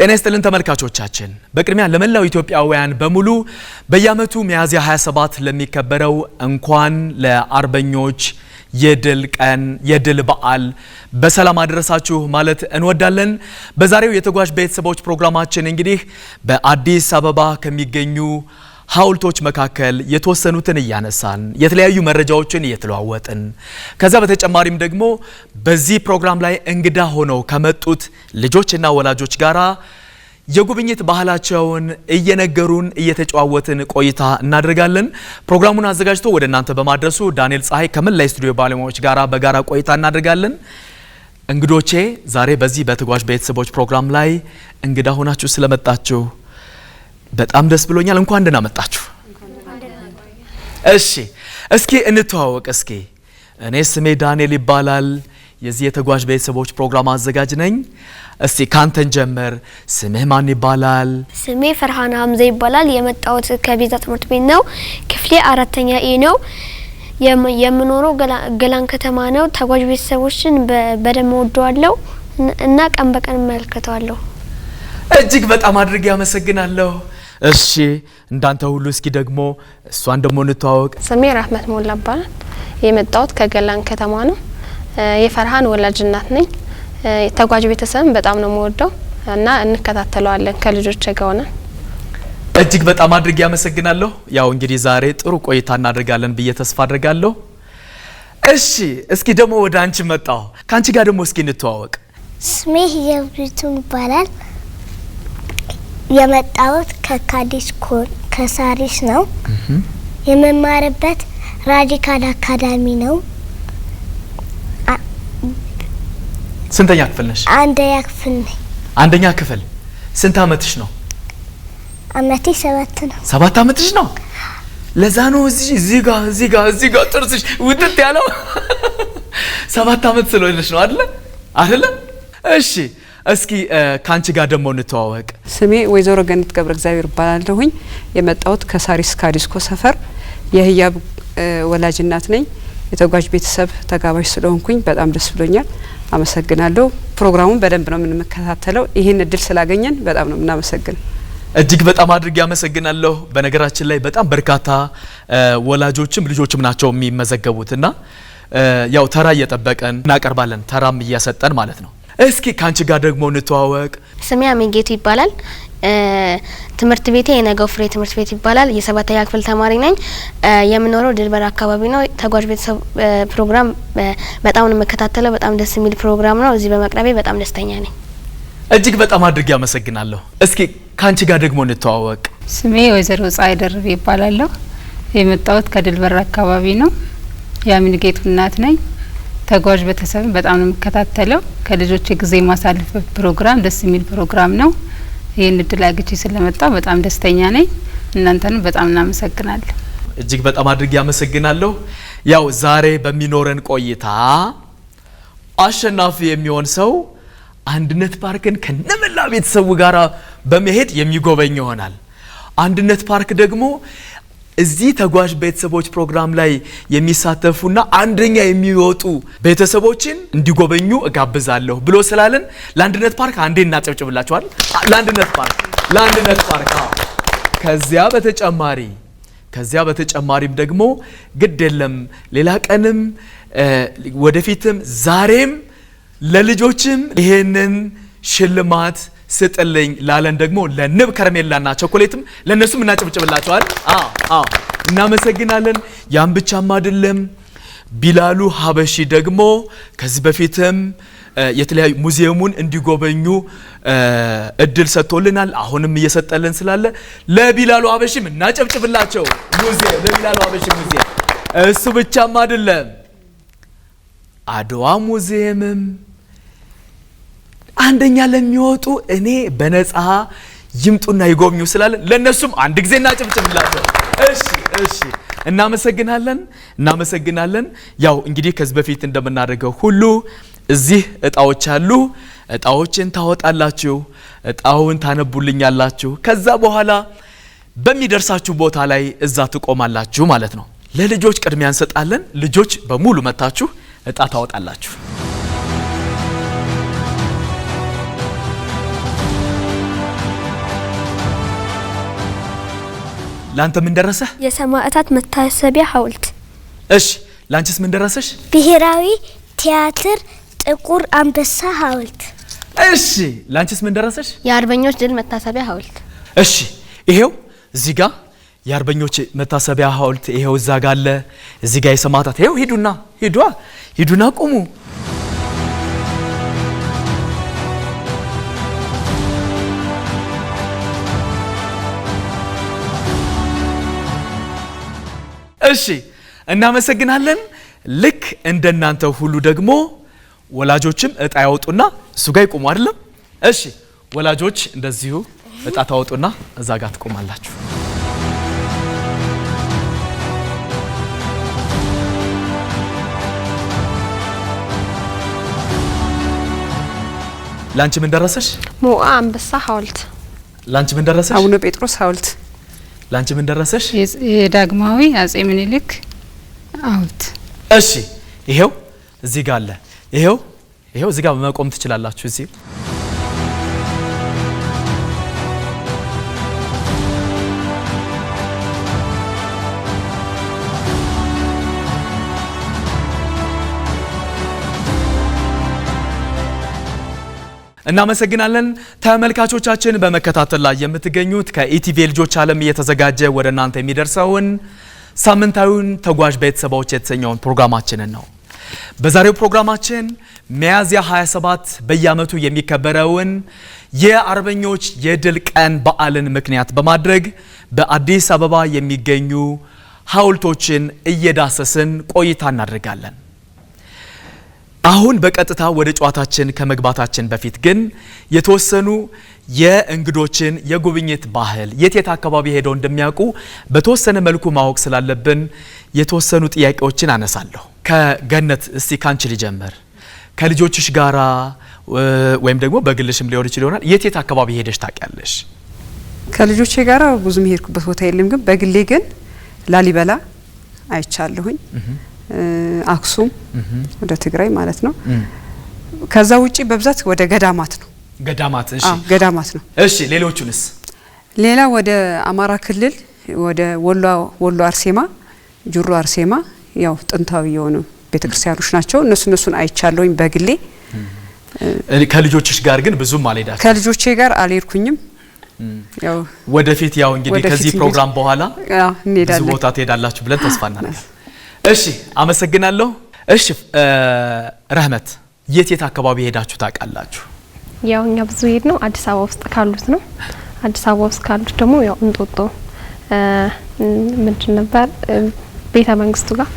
ጤና ይስጥልን ተመልካቾቻችን በቅድሚያ ለመላው ኢትዮጵያውያን በሙሉ በየዓመቱ ሚያዝያ 27 ለሚከበረው እንኳን ለአርበኞች የድል ቀን የድል በዓል በሰላም አደረሳችሁ ማለት እንወዳለን። በዛሬው የተጓዥ ቤተሰቦች ፕሮግራማችን እንግዲህ በአዲስ አበባ ከሚገኙ ሐውልቶች መካከል የተወሰኑትን እያነሳን የተለያዩ መረጃዎችን እየተለዋወጥን ከዛ በተጨማሪም ደግሞ በዚህ ፕሮግራም ላይ እንግዳ ሆነው ከመጡት ልጆችና ወላጆች ጋራ የጉብኝት ባህላቸውን እየነገሩን እየተጨዋወትን ቆይታ እናደርጋለን። ፕሮግራሙን አዘጋጅቶ ወደ እናንተ በማድረሱ ዳንኤል ፀሐይ ከመላይ ስቱዲዮ ባለሙያዎች ጋራ በጋራ ቆይታ እናደርጋለን። እንግዶቼ ዛሬ በዚህ በተጓዥ ቤተሰቦች ፕሮግራም ላይ እንግዳ ሆናችሁ ስለመጣችሁ በጣም ደስ ብሎኛል። እንኳን ደህና መጣችሁ። እሺ እስኪ እንተዋወቅ። እስኪ እኔ ስሜ ዳንኤል ይባላል። የዚህ የተጓዥ ቤተሰቦች ፕሮግራም አዘጋጅ ነኝ። እስቲ ካንተን ጀመር። ስምህ ማን ይባላል? ስሜ ፈርሃን ሀምዛ ይባላል። የመጣሁት ከቤዛ ትምህርት ቤት ነው። ክፍሌ 4ኛ ኤ ነው። የምኖረው ገላን ከተማ ነው። ተጓዥ ቤተሰቦችን በደም ወደዋለሁ እና ቀን በቀን እመለከታለሁ። እጅግ በጣም አድርጌ አመሰግናለሁ። እሺ እንዳንተ ሁሉ እስኪ ደግሞ እሷን ደግሞ እንተዋወቅ። ስሜ ራህመት ሞላ ይባላል። የመጣሁት ከገላን ከተማ ነው። የፈርሃን ወላጅ እናት ነኝ። ተጓዥ ቤተሰብን በጣም ነው የምወደው እና እንከታተለዋለን ከልጆቼ ጋር ሆነን። እጅግ በጣም አድርጌ አመሰግናለሁ። ያው እንግዲህ ዛሬ ጥሩ ቆይታ እናደርጋለን ብዬ ተስፋ አድርጋለሁ። እሺ እስኪ ደግሞ ወደ አንቺ መጣሁ። ካንቺ ጋር ደግሞ እስኪ እንተዋወቅ። ስሜ የብሪቱን ይባላል። የመጣሁት ከሳሪስ ነው። የመማርበት ራዲካል አካዳሚ ነው። ስንተኛ ክፍል ነሽ? አንደኛ ክፍል ነኝ። አንደኛ ክፍል። ስንት አመትሽ ነው? አመቴ 7 ነው። 7 አመትሽ ነው? ለዛ ነው እዚህ ጋር ጥርስሽ ውጥት ያለው 7 አመት ስለሆነሽ ነው አይደለ? እሺ እስኪ ካንቺ ጋር ደግሞ እንተዋወቅ። ስሜ ወይዘሮ ገነት ገብረ እግዚአብሔር ይባላለሁኝ። የመጣሁት ከሳሪስ ካዲስኮ ሰፈር የህያብ ወላጅ እናት ነኝ። የተጓዥ ቤተሰብ ተጋባዥ ስለሆንኩኝ በጣም ደስ ብሎኛል። አመሰግናለሁ። ፕሮግራሙን በደንብ ነው የምንከታተለው። ይሄን እድል ስላገኘን በጣም ነው እናመሰግናለን። እጅግ በጣም አድርጌ አመሰግናለሁ። በነገራችን ላይ በጣም በርካታ ወላጆችም ልጆችም ናቸው የሚመዘገቡትና ያው ተራ እየጠበቀን እናቀርባለን፣ ተራም እያሰጠን ማለት ነው። እስኪ ካንቺ ጋር ደግሞ እንተዋወቅ። ስሜ አሜጌቱ ይባላል። ትምህርት ቤቴ የነገው ፍሬ ትምህርት ቤት ይባላል። የ7ኛ ክፍል ተማሪ ነኝ። የምኖረው ድልበር አካባቢ ነው። ተጓዥ ቤተሰብ ፕሮግራም በጣም ነው መከታተለው። በጣም ደስ የሚል ፕሮግራም ነው። እዚህ በመቅረቤ በጣም ደስተኛ ነኝ። እጅግ በጣም አድርጌ አመሰግናለሁ። እስኪ ካንቺ ጋር ደግሞ እንተዋወቅ። ስሜ ወይዘሮ ፀሐይ ደርቤ ይባላለሁ። የመጣሁት ከድልበር አካባቢ ነው። የአሚንጌቱ እናት ነኝ። ተጓዥ ቤተሰብ በጣም ነው መከታተለው። ከልጆች ጊዜ ማሳለፍበት ፕሮግራም ደስ የሚል ፕሮግራም ነው። ይሄን እድል አግኝቼ ስለመጣው በጣም ደስተኛ ነኝ። እናንተንም በጣም እናመሰግናለን። እጅግ በጣም አድርጌ አመሰግናለሁ። ያው ዛሬ በሚኖረን ቆይታ አሸናፊ የሚሆን ሰው አንድነት ፓርክን ከነመላ ቤተሰቡ ጋር በመሄድ የሚጎበኝ ይሆናል። አንድነት ፓርክ ደግሞ እዚህ ተጓዥ ቤተሰቦች ፕሮግራም ላይ የሚሳተፉና አንደኛ የሚወጡ ቤተሰቦችን እንዲጎበኙ እጋብዛለሁ ብሎ ስላለን ለአንድነት ፓርክ አንዴ እናጨብጭብላችኋል። ለአንድነት ፓርክ ከዚያ በተጨማሪም ደግሞ ግድ የለም ሌላ ቀንም ወደፊትም ዛሬም ለልጆችም ይሄንን ሽልማት ስጥልኝ ላለን ደግሞ ለንብ ከረሜላና ቸኮሌትም ለነሱም እናጨብጭብላቸዋል። እናመሰግናለን። ያን ብቻም አይደለም። ቢላሉ ሀበሺ ደግሞ ከዚህ በፊትም የተለያዩ ሙዚየሙን እንዲጎበኙ እድል ሰጥቶልናል። አሁንም እየሰጠልን ስላለ ለቢላሉ ሀበሺም እናጨብጭብላቸው። ለቢላሉ ሀበሺ ሙዚየም እሱ ብቻም አይደለም። አድዋ ሙዚየምም አንደኛ ለሚወጡ እኔ በነፃ ይምጡና ይጎብኙ ስላለ ለነሱም አንድ ጊዜ እናጨብጭብላቸው። እሺ እናመሰግናለን። ያው እንግዲህ ከዚህ በፊት እንደምናደርገው ሁሉ እዚህ እጣዎች አሉ። እጣዎችን ታወጣላችሁ፣ እጣውን ታነቡልኛላችሁ። ከዛ በኋላ በሚደርሳችሁ ቦታ ላይ እዛ ትቆማላችሁ ማለት ነው። ለልጆች ቅድሚያ እንሰጣለን። ልጆች በሙሉ መታችሁ እጣ ታወጣላችሁ። ላንተ ምን ደረሰህ? የሰማዕታት መታሰቢያ ሐውልት። እሺ ላንቺስ ምን ደረሰሽ? ብሔራዊ ቲያትር ጥቁር አንበሳ ሐውልት። እሺ ላንቺስ ምን ደረሰሽ? የአርበኞች ድል መታሰቢያ ሐውልት። እሺ ይሄው እዚህ ጋር የአርበኞች መታሰቢያ ሐውልት ይሄው እዛ ጋር አለ። እዚህ ጋር የሰማዕታት ይሄው ሂዱና ቁሙ። እሺ እናመሰግናለን። ልክ እንደናንተ ሁሉ ደግሞ ወላጆችም እጣ ያወጡና እሱ ጋር ይቆሙ አይደለም? እሺ ወላጆች እንደዚሁ እጣ ታወጡና እዛ ጋር ትቆማላችሁ። ላንቺ ምን ደረሰሽ? ሞአ አንበሳ ሐውልት። ላንቺ ምን ደረሰሽ? አቡነ ጴጥሮስ ሐውልት። ላንቺ ምን ደረሰሽ? የዳግማዊ አጼ ምኒልክ ሐውልት። እሺ ይሄው እዚህ ጋር አለ። ይሄው እዚህ ጋር መቆም ትችላላችሁ። እዚህ እናመሰግናለን። ተመልካቾቻችን በመከታተል ላይ የምትገኙት ከኢቲቪ ልጆች ዓለም እየተዘጋጀ ወደ እናንተ የሚደርሰውን ሳምንታዊውን ተጓዥ ቤተሰቦች የተሰኘውን ፕሮግራማችንን ነው። በዛሬው ፕሮግራማችን ሚያዝያ 27 በየዓመቱ የሚከበረውን የአርበኞች የድል ቀን በዓልን ምክንያት በማድረግ በአዲስ አበባ የሚገኙ ሐውልቶችን እየዳሰስን ቆይታ እናደርጋለን። አሁን በቀጥታ ወደ ጨዋታችን ከመግባታችን በፊት ግን የተወሰኑ የእንግዶችን የጉብኝት ባህል የት አካባቢ ሄደው እንደሚያውቁ በተወሰነ መልኩ ማወቅ ስላለብን የተወሰኑ ጥያቄዎችን አነሳለሁ። ከገነት እስቲ ካንቺ ልጀምር። ከልጆችሽ ጋራ ወይም ደግሞ በግልሽም ሊሆን ይችላል የት አካባቢ ሄደሽ ታውቂያለሽ? ከልጆቼ ጋራ ብዙ መሄድኩበት ቦታ የለም፣ ግን በግሌ ግን ላሊበላ አይቻለሁኝ። አክሱም ወደ ትግራይ ማለት ነው። ከዛ ውጪ በብዛት ወደ ገዳማት ነው። ገዳማት? እሺ ገዳማት ነው። እሺ ሌሎቹንስ? ሌላ ወደ አማራ ክልል ወደ ወሎ አርሴማ፣ ጁሩ አርሴማ ያው ጥንታዊ የሆኑ ቤተክርስቲያኖች ናቸው። እነሱን አይቻለሁኝ በግሌ። ከልጆችሽ ጋር ግን ብዙም አልሄዳችም? ከልጆቼ ጋር አልሄድኩኝም። ያው ወደፊት ያው እንግዲህ ከዚህ ፕሮግራም በኋላ ብዙ ቦታ ትሄዳላችሁ ብለን ተስፋ እናደርጋለን። እሺ አመሰግናለሁ። እሺ ረህመት የት አካባቢ ሄዳችሁ ታውቃላችሁ? ያው እኛ ብዙ ሄድ ነው አዲስ አበባ ውስጥ ካሉት ነው። አዲስ አበባ ውስጥ ካሉት ደግሞ ያው እንጦጦ ምንድን ነበር ቤተ መንግስቱ ጋር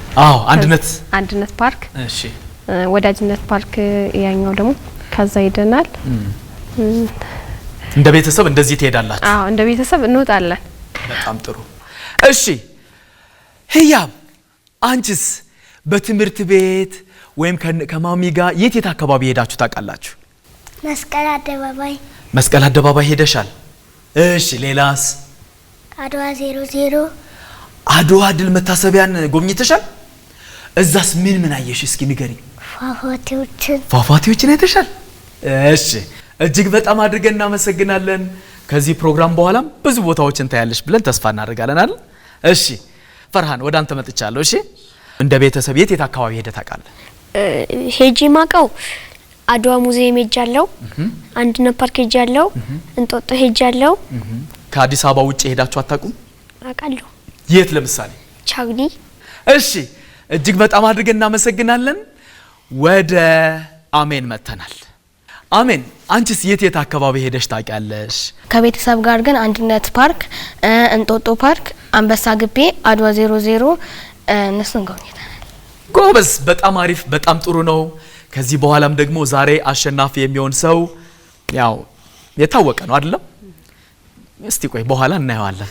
አንድነት ፓርክ። እሺ ወዳጅነት ፓርክ ያኛው ደግሞ ከዛ ሄደናል። እንደ ቤተሰብ እንደዚህ ትሄዳላችሁ? አዎ እንደ ቤተሰብ እንወጣለን። በጣም ጥሩ። እሺ ህያብ አንቺስ በትምህርት ቤት ወይም ከማሚ ጋር የት አካባቢ ሄዳችሁ ታውቃላችሁ? መስቀል አደባባይ ሄደሻል? እሺ ሌላስ? አድዋ 00 አድዋ ድል መታሰቢያን ጎብኝተሻል? እዛስ ምን አየሽ? እስኪ ንገሪኝ። ፏፏቴዎችን አይተሻል? እሺ እጅግ በጣም አድርገን እናመሰግናለን። ከዚህ ፕሮግራም በኋላም ብዙ ቦታዎችን ታያለሽ ብለን ተስፋ እናደርጋለን አይደል? እሺ ፈርሃን ወደ አንተ መጥቻለሁ። እሺ እንደ ቤተሰብ የት አካባቢ ሄደ ታውቃለህ? ሄጂ ማቀው አድዋ ሙዚየም ሄጃለሁ፣ አንድነት ፓርክ ሄጃለሁ፣ እንጦጦ ሄጃለሁ። ከአዲስ አበባ ውጪ ሄዳችሁ አታውቁም? አውቃለሁ። የት ለምሳሌ? ቻግኒ። እሺ እጅግ በጣም አድርገን እናመሰግናለን። ወደ አሜን መተናል። አሜን አንቺስ የት አካባቢ ሄደሽ ታውቂያለሽ? ከቤተሰብ ጋር ግን አንድነት ፓርክ፣ እንጦጦ ፓርክ፣ አንበሳ ግቤ፣ አድዋ 00 እነሱን ጎብኝተናል። ጎበዝ፣ በጣም አሪፍ፣ በጣም ጥሩ ነው። ከዚህ በኋላም ደግሞ ዛሬ አሸናፊ የሚሆን ሰው ያው የታወቀ ነው አይደለም? እስቲ ቆይ በኋላ እናየዋለን።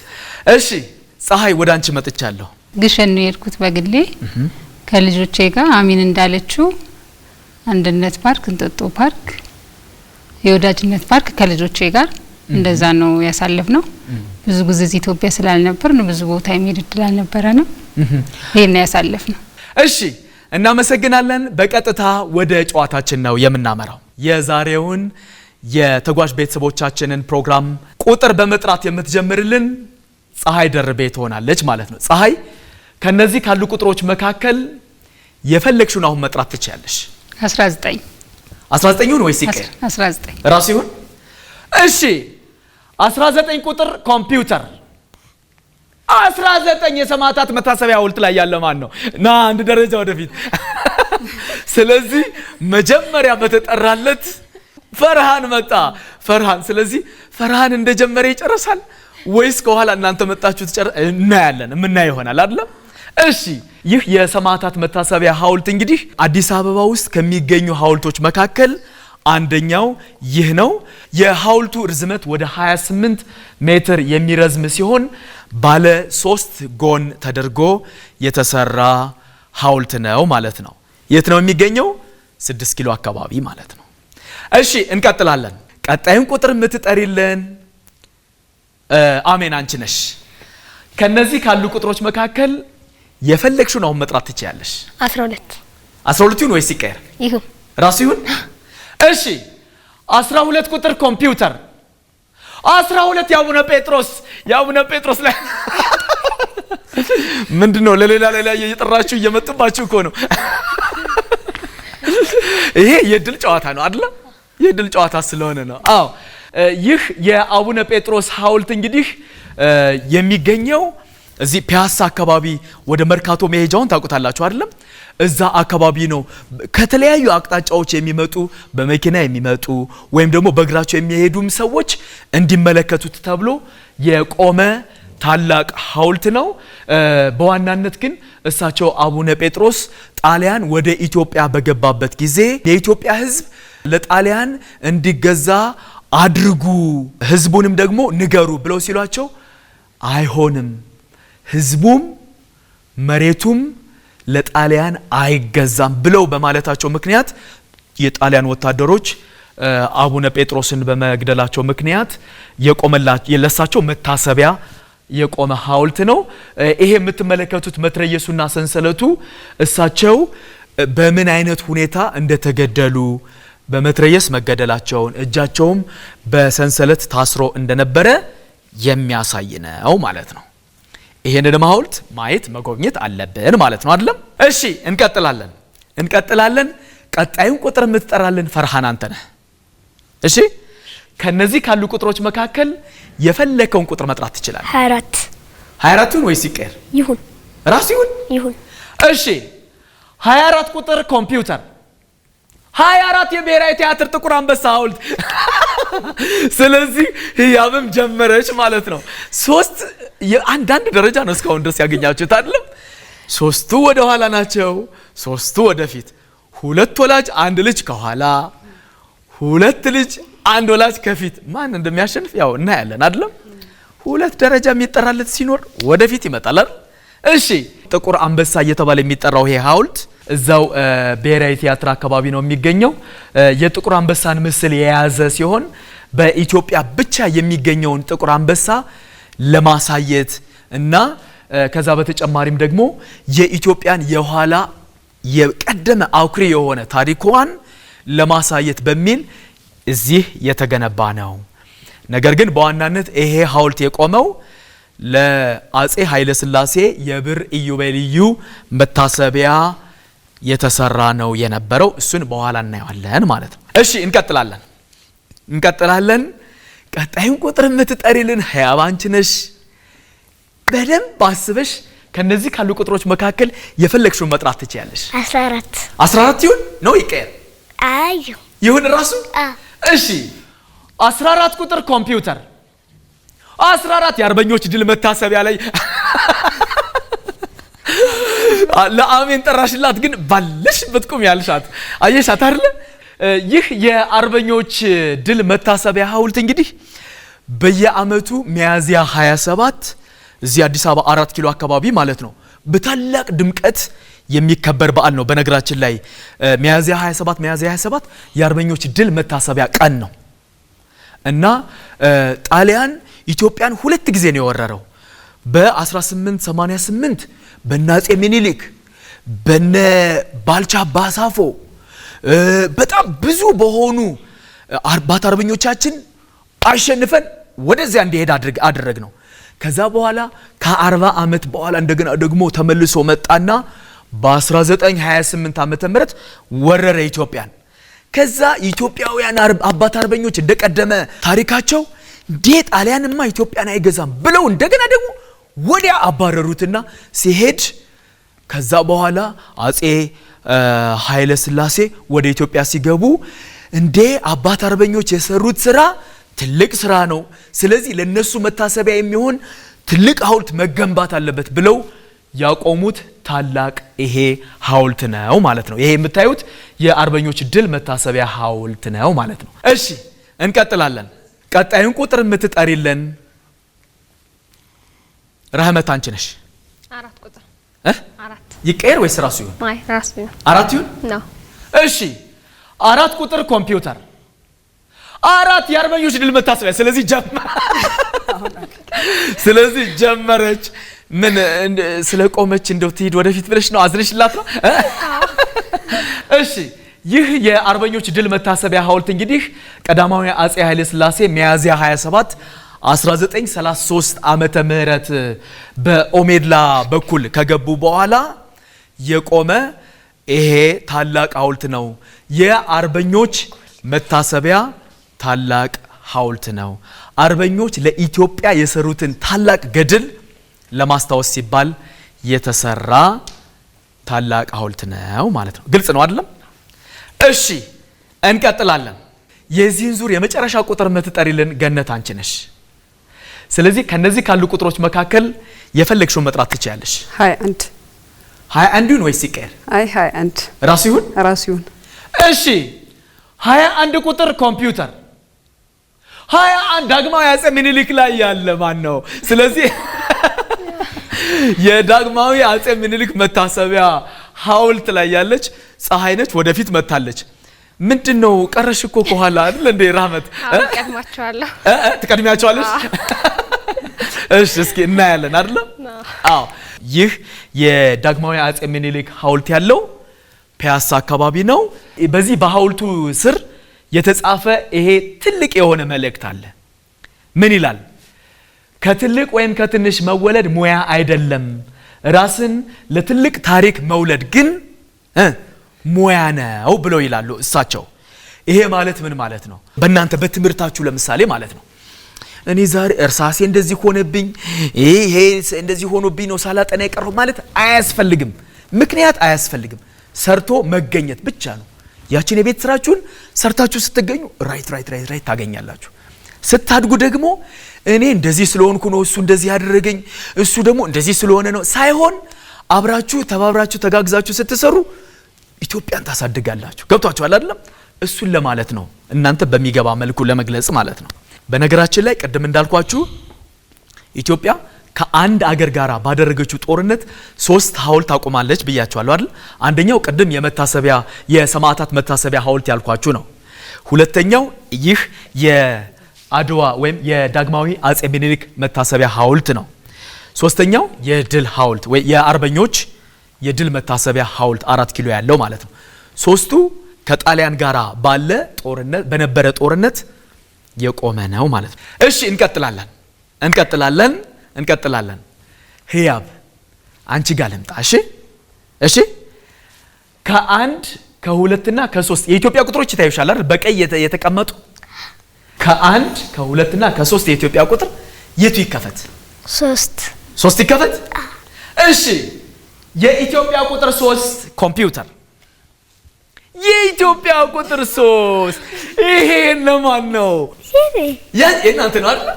እሺ ፀሐይ ወደ አንቺ መጥቻለሁ። ግሸን ነው የሄድኩት በግሌ ከልጆቼ ጋር። አሚን እንዳለችው አንድነት ፓርክ፣ እንጦጦ ፓርክ፣ የወዳጅነት ፓርክ ከልጆቼ ጋር እንደዛ ነው ያሳለፍነው። ብዙ ጊዜ እዚህ ኢትዮጵያ ስላልነበርን ብዙ ቦታ የሚሄድ እድል አልነበረንም። ይሄን ያሳለፍነው። እሺ እናመሰግናለን። በቀጥታ ወደ ጨዋታችን ነው የምናመራው። የዛሬውን የተጓዥ ቤተሰቦቻችንን ፕሮግራም ቁጥር በመጥራት የምትጀምርልን ፀሐይ ደርቤ ትሆናለች ማለት ነው። ፀሐይ ከነዚህ ካሉ ቁጥሮች መካከል የፈለግሽውን አሁን መጥራት ትችያለሽ። 19 ይሁን ወይስ ይቀር? 19 ራሱ ይሁን። እሺ 19 ቁጥር ኮምፒውተር 19 የሰማዕታት መታሰቢያ ሐውልት ላይ ያለ ማን ነው? ና አንድ ደረጃ ወደፊት። ስለዚህ መጀመሪያ በተጠራለት ፈርሃን መጣ። ፈርሃን ስለዚህ ፈርሃን እንደጀመረ ይጨርሳል ወይስ ከኋላ እናንተ መጣችሁ እናያለን፣ የምናየው ይሆናል አይደል? እሺ ይህ የሰማዕታት መታሰቢያ ሐውልት እንግዲህ አዲስ አበባ ውስጥ ከሚገኙ ሐውልቶች መካከል አንደኛው ይህ ነው። የሐውልቱ ርዝመት ወደ 28 ሜትር የሚረዝም ሲሆን ባለ 3 ጎን ተደርጎ የተሰራ ሐውልት ነው ማለት ነው። የት ነው የሚገኘው? 6 ኪሎ አካባቢ ማለት ነው። እሺ እንቀጥላለን። ቀጣዩን ቁጥር የምትጠሪልን አሜን አንቺ ነሽ። ከነዚህ ካሉ ቁጥሮች መካከል የፈለግሽውን አሁን መጥራት ትችያለሽ። 12 ይሁን ወይስ ይቀር? ይሁን ራሱ ይሁን። እሺ 12 ቁጥር ኮምፒውተር 12 የአቡነ ጴጥሮስ ላይ ምንድነው? ለሌላ እየጠራችሁ እየመጡባችሁ እኮ ነው። ይሄ የድል ጨዋታ ነው አይደል? የድል ጨዋታ ስለሆነ ነው። አዎ ይህ የአቡነ ጴጥሮስ ሐውልት እንግዲህ የሚገኘው እዚህ ፒያሳ አካባቢ ወደ መርካቶ መሄጃውን ታውቁታላችሁ አይደለም? እዛ አካባቢ ነው። ከተለያዩ አቅጣጫዎች የሚመጡ በመኪና የሚመጡ ወይም ደግሞ በእግራቸው የሚሄዱም ሰዎች እንዲመለከቱት ተብሎ የቆመ ታላቅ ሐውልት ነው። በዋናነት ግን እሳቸው አቡነ ጴጥሮስ ጣሊያን ወደ ኢትዮጵያ በገባበት ጊዜ የኢትዮጵያ ሕዝብ ለጣሊያን እንዲገዛ አድርጉ፣ ሕዝቡንም ደግሞ ንገሩ ብለው ሲሏቸው አይሆንም፣ ሕዝቡም መሬቱም ለጣሊያን አይገዛም ብለው በማለታቸው ምክንያት የጣሊያን ወታደሮች አቡነ ጴጥሮስን በመግደላቸው ምክንያት ለሳቸው መታሰቢያ የቆመ ሐውልት ነው። ይሄ የምትመለከቱት መትረየሱና ሰንሰለቱ እሳቸው በምን አይነት ሁኔታ እንደተገደሉ በመትረየስ መገደላቸውን እጃቸውም በሰንሰለት ታስሮ እንደነበረ የሚያሳይ ነው ማለት ነው። ይሄንን ሐውልት ማየት መጎብኘት አለብን ማለት ነው አይደለም? እሺ እንቀጥላለን። ቀጣዩን ቁጥር የምትጠራልን ፈርሃን አንተ ነህ። እሺ ከነዚህ ካሉ ቁጥሮች መካከል የፈለከውን ቁጥር መጥራት ትችላለህ። 24 ይሁን ወይስ ይቀር? ይሁን ራሱ ይሁን። እሺ 24 ቁጥር ኮምፒውተር 24 የብሔራዊ ቲያትር ጥቁር አንበሳ ሐውልት። ስለዚህ ህያብም ጀመረች ማለት ነው። 3 የአንዳንድ ደረጃ ነው እስካሁን ድረስ ያገኛችሁት አይደለም? 3ቱ ወደ ኋላ ናቸው፣ 3ቱ ወደፊት። 2 ወላጅ 1 ልጅ ከኋላ፣ 2 ልጅ 1 ወላጅ ከፊት። ማን እንደሚያሸንፍ ያው እናያለን አይደለም? 2 ደረጃ የሚጠራለት ሲኖር ወደፊት ይመጣል አይደል? እሺ ጥቁር አንበሳ እየተባለ የሚጠራው ይሄ ሐውልት እዛው ብሔራዊ ቲያትር አካባቢ ነው የሚገኘው። የጥቁር አንበሳን ምስል የያዘ ሲሆን በኢትዮጵያ ብቻ የሚገኘውን ጥቁር አንበሳ ለማሳየት እና ከዛ በተጨማሪም ደግሞ የኢትዮጵያን የኋላ የቀደመ አኩሪ የሆነ ታሪኳን ለማሳየት በሚል እዚህ የተገነባ ነው። ነገር ግን በዋናነት ይሄ ሐውልት የቆመው ለአጼ ኃይለ ሥላሴ የብር ኢዮቤልዩ መታሰቢያ የተሰራ ነው የነበረው። እሱን በኋላ እናየዋለን ማለት ነው። እሺ እንቀጥላለን። ቀጣዩን ቁጥር የምትጠሪልን ህያብ አንቺ ነሽ። በደንብ አስበሽ ከነዚህ ካሉ ቁጥሮች መካከል የፈለግሽውን መጥራት ትችያለሽ። 14 ይሁን ነው ይቀር? ይሁን ራሱ። እሺ 14 ቁጥር ኮምፒውተር 14 የአርበኞች ድል መታሰቢያ ላይ ለአሜን ጠራሽላት፣ ግን ባለሽበት ቁም ያልሻት አየሻት አይደል? ይህ የአርበኞች ድል መታሰቢያ ሐውልት እንግዲህ በየአመቱ ሚያዝያ 27 እዚህ አዲስ አበባ 4 ኪሎ አካባቢ ማለት ነው በታላቅ ድምቀት የሚከበር በዓል ነው። በነገራችን ላይ ሚያዝያ 27 የአርበኞች ድል መታሰቢያ ቀን ነው እና ጣሊያን ኢትዮጵያን 2 ጊዜ ነው የወረረው። በ1888 በአፄ ሚኒሊክ በነ ባልቻ ባሳፎ በጣም ብዙ በሆኑ አርበኞቻችን አሸንፈን ወደዚያ እንዲሄድ አደረግ ነው። ከዛ በኋላ ከ40 ዓመት በኋላ እንደገና ደግሞ ተመልሶ መጣና በ1928 ዓመተ ምህረት ወረረ ኢትዮጵያን። ከዛ ኢትዮጵያውያን አባት አርበኞች እንደቀደመ ታሪካቸው እንዴ ጣሊያንማ ኢትዮጵያን አይገዛም ብለው እንደገና ደግሞ ወዲያ አባረሩትና ሲሄድ ከዛ በኋላ አጼ ኃይለ ሥላሴ ወደ ኢትዮጵያ ሲገቡ እንዴ አባት አርበኞች የሰሩት ስራ ትልቅ ስራ ነው፣ ስለዚህ ለነሱ መታሰቢያ የሚሆን ትልቅ ሐውልት መገንባት አለበት ብለው ያቆሙት ታላቅ ይሄ ሐውልት ነው ማለት ነው። ይሄ የምታዩት የአርበኞች ድል መታሰቢያ ሐውልት ነው ማለት ነው። እሺ እንቀጥላለን። ቀጣዩን ቁጥር የምትጠሪልን ረህመት አንቺ ነሽ። 4 ቁጥር 4 ይቀየር ወይስ ራሱ ይሁን? አይ ራሱ ይሁን። 4 ይሁን ነው። እሺ 4 ቁጥር ኮምፒውተር 4 የአርበኞች ድል መታሰቢያ። ስለዚህ ጀመረች። ምን ስለቆመች እንደው ትሄድ ወደፊት ብለሽ ነው? አዝነሽላት ነው? እሺ ይህ የአርበኞች ድል መታሰቢያ ሐውልት እንግዲህ ቀዳማዊ አጼ ኃይለ ሥላሴ ሚያዝያ 27 1933 ዓመተ ምህረት በኦሜድላ በኩል ከገቡ በኋላ የቆመ ይሄ ታላቅ ሐውልት ነው። የአርበኞች መታሰቢያ ታላቅ ሐውልት ነው። አርበኞች ለኢትዮጵያ የሰሩትን ታላቅ ገድል ለማስታወስ ሲባል የተሰራ ታላቅ ሐውልት ነው ማለት ነው። ግልጽ ነው አይደለም? እሺ እንቀጥላለን። የዚህን ዙር የመጨረሻ ቁጥር የምትጠሪልን ገነት አንቺ ነሽ። ስለዚህ ከነዚህ ካሉ ቁጥሮች መካከል የፈለግሽውን መጥራት ትችያለሽ። 21 ይሁን ወይስ ይቀር? አይ 21 ራሱ ይሁን። እሺ 21 ቁጥር ኮምፒውተር 21 ዳግማዊ አጼ ምኒልክ ላይ ያለ ማን ነው? ስለዚህ የዳግማዊ አጼ ምኒልክ መታሰቢያ ሐውልት ላይ ያለች ፀሐይ ነች። ወደፊት መታለች። ምንድነው ቀረሽ እኮ ከኋላ አይደል እንዴ ረህመት? ቀድማቸዋለሁ። ትቀድሚያቸዋለሽ? እሺ እስኪ እናያለን አይደል? አዎ ይህ የዳግማዊ አጼ ምኒልክ ሐውልት ያለው ፒያሳ አካባቢ ነው። በዚህ በሐውልቱ ስር የተጻፈ ይሄ ትልቅ የሆነ መልእክት አለ። ምን ይላል? ከትልቅ ወይም ከትንሽ መወለድ ሙያ አይደለም፣ ራስን ለትልቅ ታሪክ መውለድ ግን ሙያ ነው ብለው ይላሉ እሳቸው። ይሄ ማለት ምን ማለት ነው? በእናንተ በትምህርታችሁ ለምሳሌ ማለት ነው እኔ ዛሬ እርሳሴ እንደዚህ ሆነብኝ፣ ይሄ እንደዚህ ሆኖብኝ ነው ሳላጠና የቀረው ማለት አያስፈልግም። ምክንያት አያስፈልግም። ሰርቶ መገኘት ብቻ ነው። ያችን የቤት ስራችሁን ሰርታችሁ ስትገኙ ራይት ታገኛላችሁ። ስታድጉ ደግሞ እኔ እንደዚህ ስለሆንኩ ነው እሱ እንደዚህ ያደረገኝ እሱ ደግሞ እንደዚህ ስለሆነ ነው ሳይሆን አብራችሁ ተባብራችሁ ተጋግዛችሁ ስትሰሩ ኢትዮጵያን ታሳድጋላችሁ። ገብቷችኋል አይደለም? እሱን ለማለት ነው እናንተ በሚገባ መልኩ ለመግለጽ ማለት ነው። በነገራችን ላይ ቅድም እንዳልኳችሁ ኢትዮጵያ ከአንድ አገር ጋራ ባደረገችው ጦርነት 3 ሐውልት አቆማለች ብያችኋለሁ አይደል? አንደኛው ቅድም የመታሰቢያ የሰማዕታት መታሰቢያ ሐውልት ያልኳችሁ ነው። ሁለተኛው ይህ የአድዋ ወይም የዳግማዊ አጼ ምኒልክ መታሰቢያ ሐውልት ነው። ሶስተኛው የድል ሐውልት ወይ የአርበኞች የድል መታሰቢያ ሐውልት 4 ኪሎ ያለው ማለት ነው። ሶስቱ ከጣሊያን ጋራ ባለ ጦርነት በነበረ ጦርነት የቆመ ነው ማለት ነው። እሺ እንቀጥላለን። ህያብ አንቺ ጋር ልምጣ። እሺ ከ1 ከ2 እና ከ3 የኢትዮጵያ ቁጥሮች ይታዩሻል አይደል? በቀይ የተቀመጡ ከ1 ከ2 እና ከ3 የኢትዮጵያ ቁጥር የቱ ይከፈት? 3 ይከፈት። እሺ የኢትዮጵያ ቁጥር 3 ኮምፒውተር የኢትዮጵያ ቁጥር 3 ይሄ ለማን ነው? የእናንተ ነው አይደል?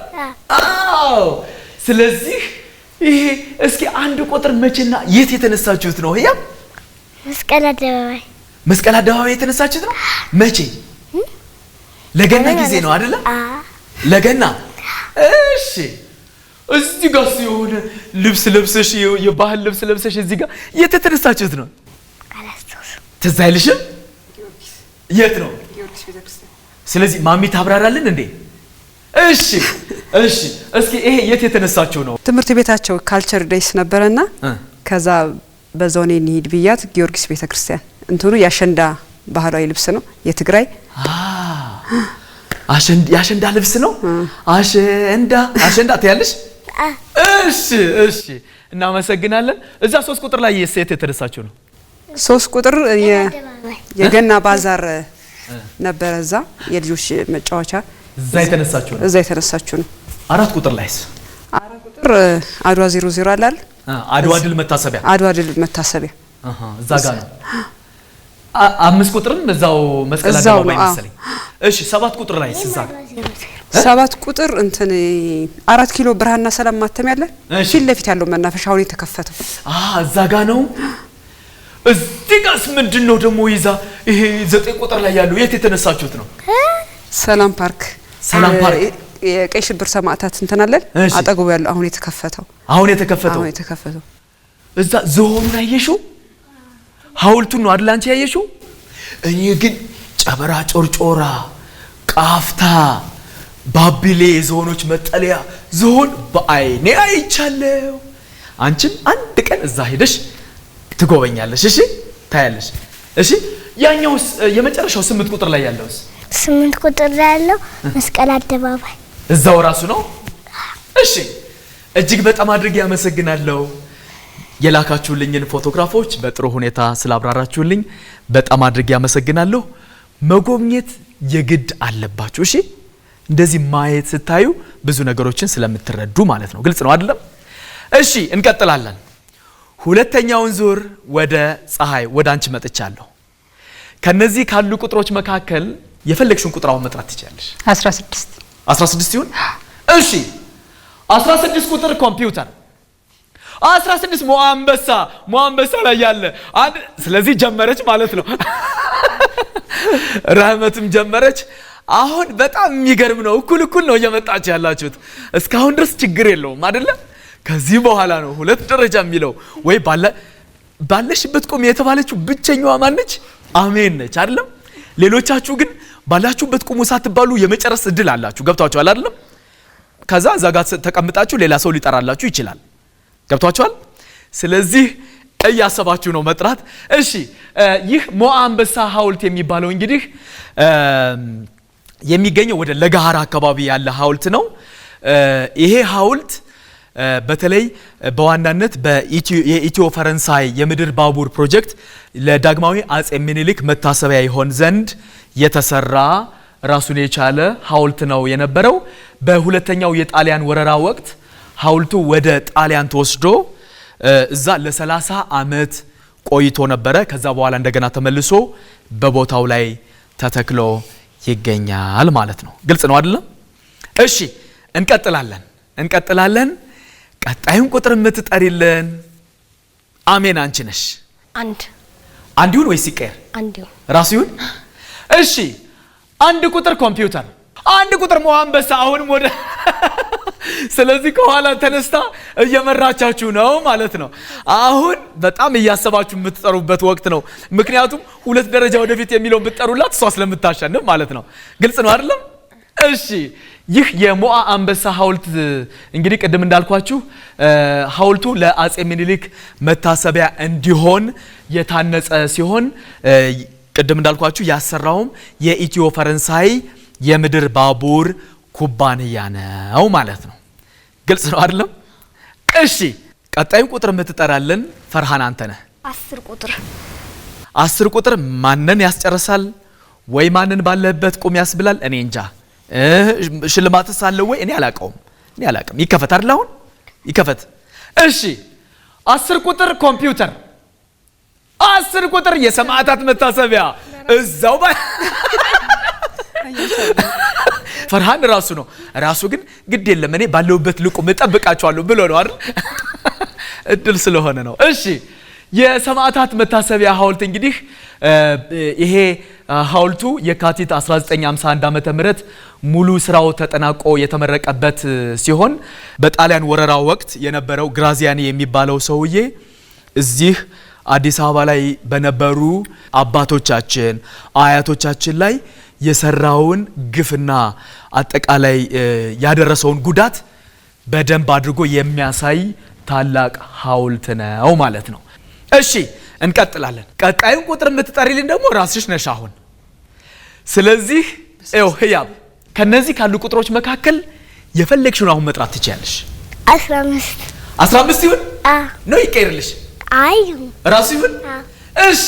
አዎ። ስለዚህ ይሄ እስኪ አንድ ቁጥር መቼና የት የተነሳችሁት ነው? ህያብ መስቀል አደባባይ የተነሳችሁት ነው? መቼ? ለገና ጊዜ ነው አይደል? ለገና። እሺ እዚህ ጋር ሲሆን ልብስ ለብሰሽ የባህል ልብስ ለብሰሽ እዚህ ጋር የት የተነሳችሁት ነው? ትዝ አይልሽም? የት ነው? ስለዚህ ማሚ ታብራራልን እንዴ? እሺ እስኪ ይሄ የት የተነሳችሁ ነው? ትምህርት ቤታቸው ካልቸር ዴይስ ነበረና ከዛ በዞኔ እንሂድ ብያት ጊዮርጊስ ቤተክርስቲያን እንትኑ ያሸንዳ ባህላዊ ልብስ ነው የትግራይ ያሸንዳ ልብስ ነው። አሸንዳ ትያለሽ? እሺ እናመሰግናለን። እዛ 3 ቁጥር ላይ የት የተነሳችሁ ነው? 3 ቁጥር የገና ባዛር ነበረ እዛ የልጆች መጫወቻ እዛ የተነሳችሁ ነው? እዛ የተነሳችሁ ነው። 4 ቁጥር ላይስ? 4 ቁጥር አድዋ 00 አላል አድዋ ድል መታሰቢያ እዛ ጋር ነው። 5 ቁጥርም እዛው መስቀል አደባባይ መሰለኝ። እሺ 7 ቁጥር ላይስ? እዛ 7 ቁጥር እንትን 4 ኪሎ ብርሃንና ሰላም ማተሚያ አለ ፊት ለፊት ያለው መናፈሻ አሁን የተከፈተው እዛ ጋር ነው። እዚህ ጋርስ ምንድነው ደግሞ ይዛ ይሄ 9 ቁጥር ላይ ያለው የት የተነሳችሁት ነው? ሰላም ፓርክ የቀይ ሽብር ሰማዕታት እንትን አለ አጠገቡ ያለው አሁን የተከፈተው እዛ ዝሆኑን አየሽው? ሐውልቱን ነው አይደል አንቺ ያየሽው? እኔ ግን ጨበራ ጮርጮራ፣ ቃፍታ፣ ባቢሌ ዝሆኖች መጠለያ ዝሆን በአይኔ አይቻለሁ። አንቺም አንድ ቀን እዛ ሄደሽ ትጎበኛለሽ። እሺ ታያለሽ። እሺ ያኛውስ የመጨረሻው 8 ቁጥር ላይ ያለውስ? 8 ቁጥር ላይ ያለው መስቀል አደባባይ እዛው ራሱ ነው። እሺ እጅግ በጣም አድርጌ ያመሰግናለሁ። የላካችሁልኝን ፎቶግራፎች በጥሩ ሁኔታ ስላብራራችሁልኝ በጣም አድርጌ ያመሰግናለሁ። መጎብኘት የግድ አለባችሁ። እሺ እንደዚህ ማየት ስታዩ ብዙ ነገሮችን ስለምትረዱ ማለት ነው። ግልጽ ነው አይደለም? እሺ እንቀጥላለን። ሁለተኛውን ዙር ወደ ፀሐይ ወደ አንቺ መጥቻለሁ። ከነዚህ ካሉ ቁጥሮች መካከል የፈለግሽውን ቁጥር አሁን መጥራት ትችላለሽ። 16 ይሁን? እሺ 16 ቁጥር ኮምፒውተር 16 ሞአንበሳ ላይ ያለ ስለዚህ ጀመረች ማለት ነው። ረህመትም ጀመረች። አሁን በጣም የሚገርም ነው። እኩል ነው እየመጣችሁ ያላችሁት። እስካሁን ድረስ ችግር የለውም አይደለ? ከዚህ በኋላ ነው 2 ደረጃ የሚለው ወይ ባለሽበት ቆም የተባለችው ብቸኛዋ ማነች? አሜን ነች አይደለም? ሌሎቻችሁ ግን ባላችሁበት ቁሙ ሳትባሉ የመጨረስ እድል አላችሁ። ገብታችኋል አይደለም? ከዛ እዛ ጋር ተቀምጣችሁ ሌላ ሰው ሊጠራላችሁ ይችላል። ገብታችኋል? ስለዚህ እያሰባችሁ ነው መጥራት። እሺ ይህ ሞአንበሳ ሐውልት የሚባለው እንግዲህ የሚገኘው ወደ ለጋሃር አካባቢ ያለ ሐውልት ነው። ይሄ ሐውልት በተለይ በዋናነት የኢትዮ ፈረንሳይ የምድር ባቡር ፕሮጀክት ለዳግማዊ አጼ ምኒልክ መታሰቢያ ይሆን ዘንድ የተሰራ ራሱን የቻለ ሐውልት ነው የነበረው። በሁለተኛው የጣሊያን ወረራ ወቅት ሐውልቱ ወደ ጣሊያን ተወስዶ እዛ ለ30 ዓመት ቆይቶ ነበረ። ከዛ በኋላ እንደገና ተመልሶ በቦታው ላይ ተተክሎ ይገኛል ማለት ነው። ግልጽ ነው አይደለም? እሺ እንቀጥላለን። ቀጣዩን ቁጥር የምትጠሪልን አሜን አንቺ ነሽ። አንድ ይሁን ወይስ ይቀር? አንድ ይሁን። ራሱ ይሁን። እሺ 1 ቁጥር ኮምፒውተር 1 ቁጥር ሞአንበሳ አሁንም ወደ ስለዚህ ከኋላ ተነስታ እየመራቻችሁ ነው ማለት ነው። አሁን በጣም እያሰባችሁ የምትጠሩበት ወቅት ነው። ምክንያቱም 2 ደረጃ ወደፊት የሚለውን ብትጠሩላት እሷ ስለምታሸንፍ ማለት ነው። ግልጽ ነው አይደለም? እሺ ይህ የሞአ አንበሳ ሐውልት እንግዲህ ቅድም እንዳልኳችሁ ሐውልቱ ለአጼ ምኒልክ መታሰቢያ እንዲሆን የታነጸ ሲሆን ቅድም እንዳልኳችሁ ያሰራውም የኢትዮ ፈረንሳይ የምድር ባቡር ኩባንያ ነው ማለት ነው። ግልጽ ነው አይደለም? እሺ ቀጣዩን ቁጥር የምትጠራልን ፈርሃን አንተ ነህ። 10 ቁጥር ማንን ያስጨርሳል ወይ ማንን ባለበት ቁም ያስብላል? እኔ እንጃ። ሽልማትስ አለ ወይ? እኔ አላቀውም። ይከፈት አይደል? አሁን ይከፈት። እሺ 10 ቁጥር ኮምፒውተር 10 ቁጥር የሰማዕታት መታሰቢያ እዛው ፈርሃን ራሱ ነው። ራሱ ግን ግድ የለም እኔ ባለውበት ልቁም እጠብቃቸዋለሁ ብሎ ነው አይደል? እድል ስለሆነ ነው። እሺ የሰማዕታት መታሰቢያ ሐውልት እንግዲህ ይሄ ሐውልቱ የካቲት 1951 ዓመተ ምህረት ሙሉ ስራው ተጠናቆ የተመረቀበት ሲሆን በጣሊያን ወረራ ወቅት የነበረው ግራዚያኒ የሚባለው ሰውዬ እዚህ አዲስ አበባ ላይ በነበሩ አባቶቻችን አያቶቻችን ላይ የሰራውን ግፍና አጠቃላይ ያደረሰውን ጉዳት በደንብ አድርጎ የሚያሳይ ታላቅ ሐውልት ነው ማለት ነው። እሺ እንቀጥላለን። ቀጣዩን ቁጥር የምትጠሪልን ደግሞ ራስሽ ነሽ አሁን። ስለዚህ ህያብ ከነዚህ ካሉ ቁጥሮች መካከል የፈለግሽውን አሁን መጥራት ትችያለሽ። 15 ይሁን ነው ይቀርልሽ? አይ ራሱ ይሁን። እሺ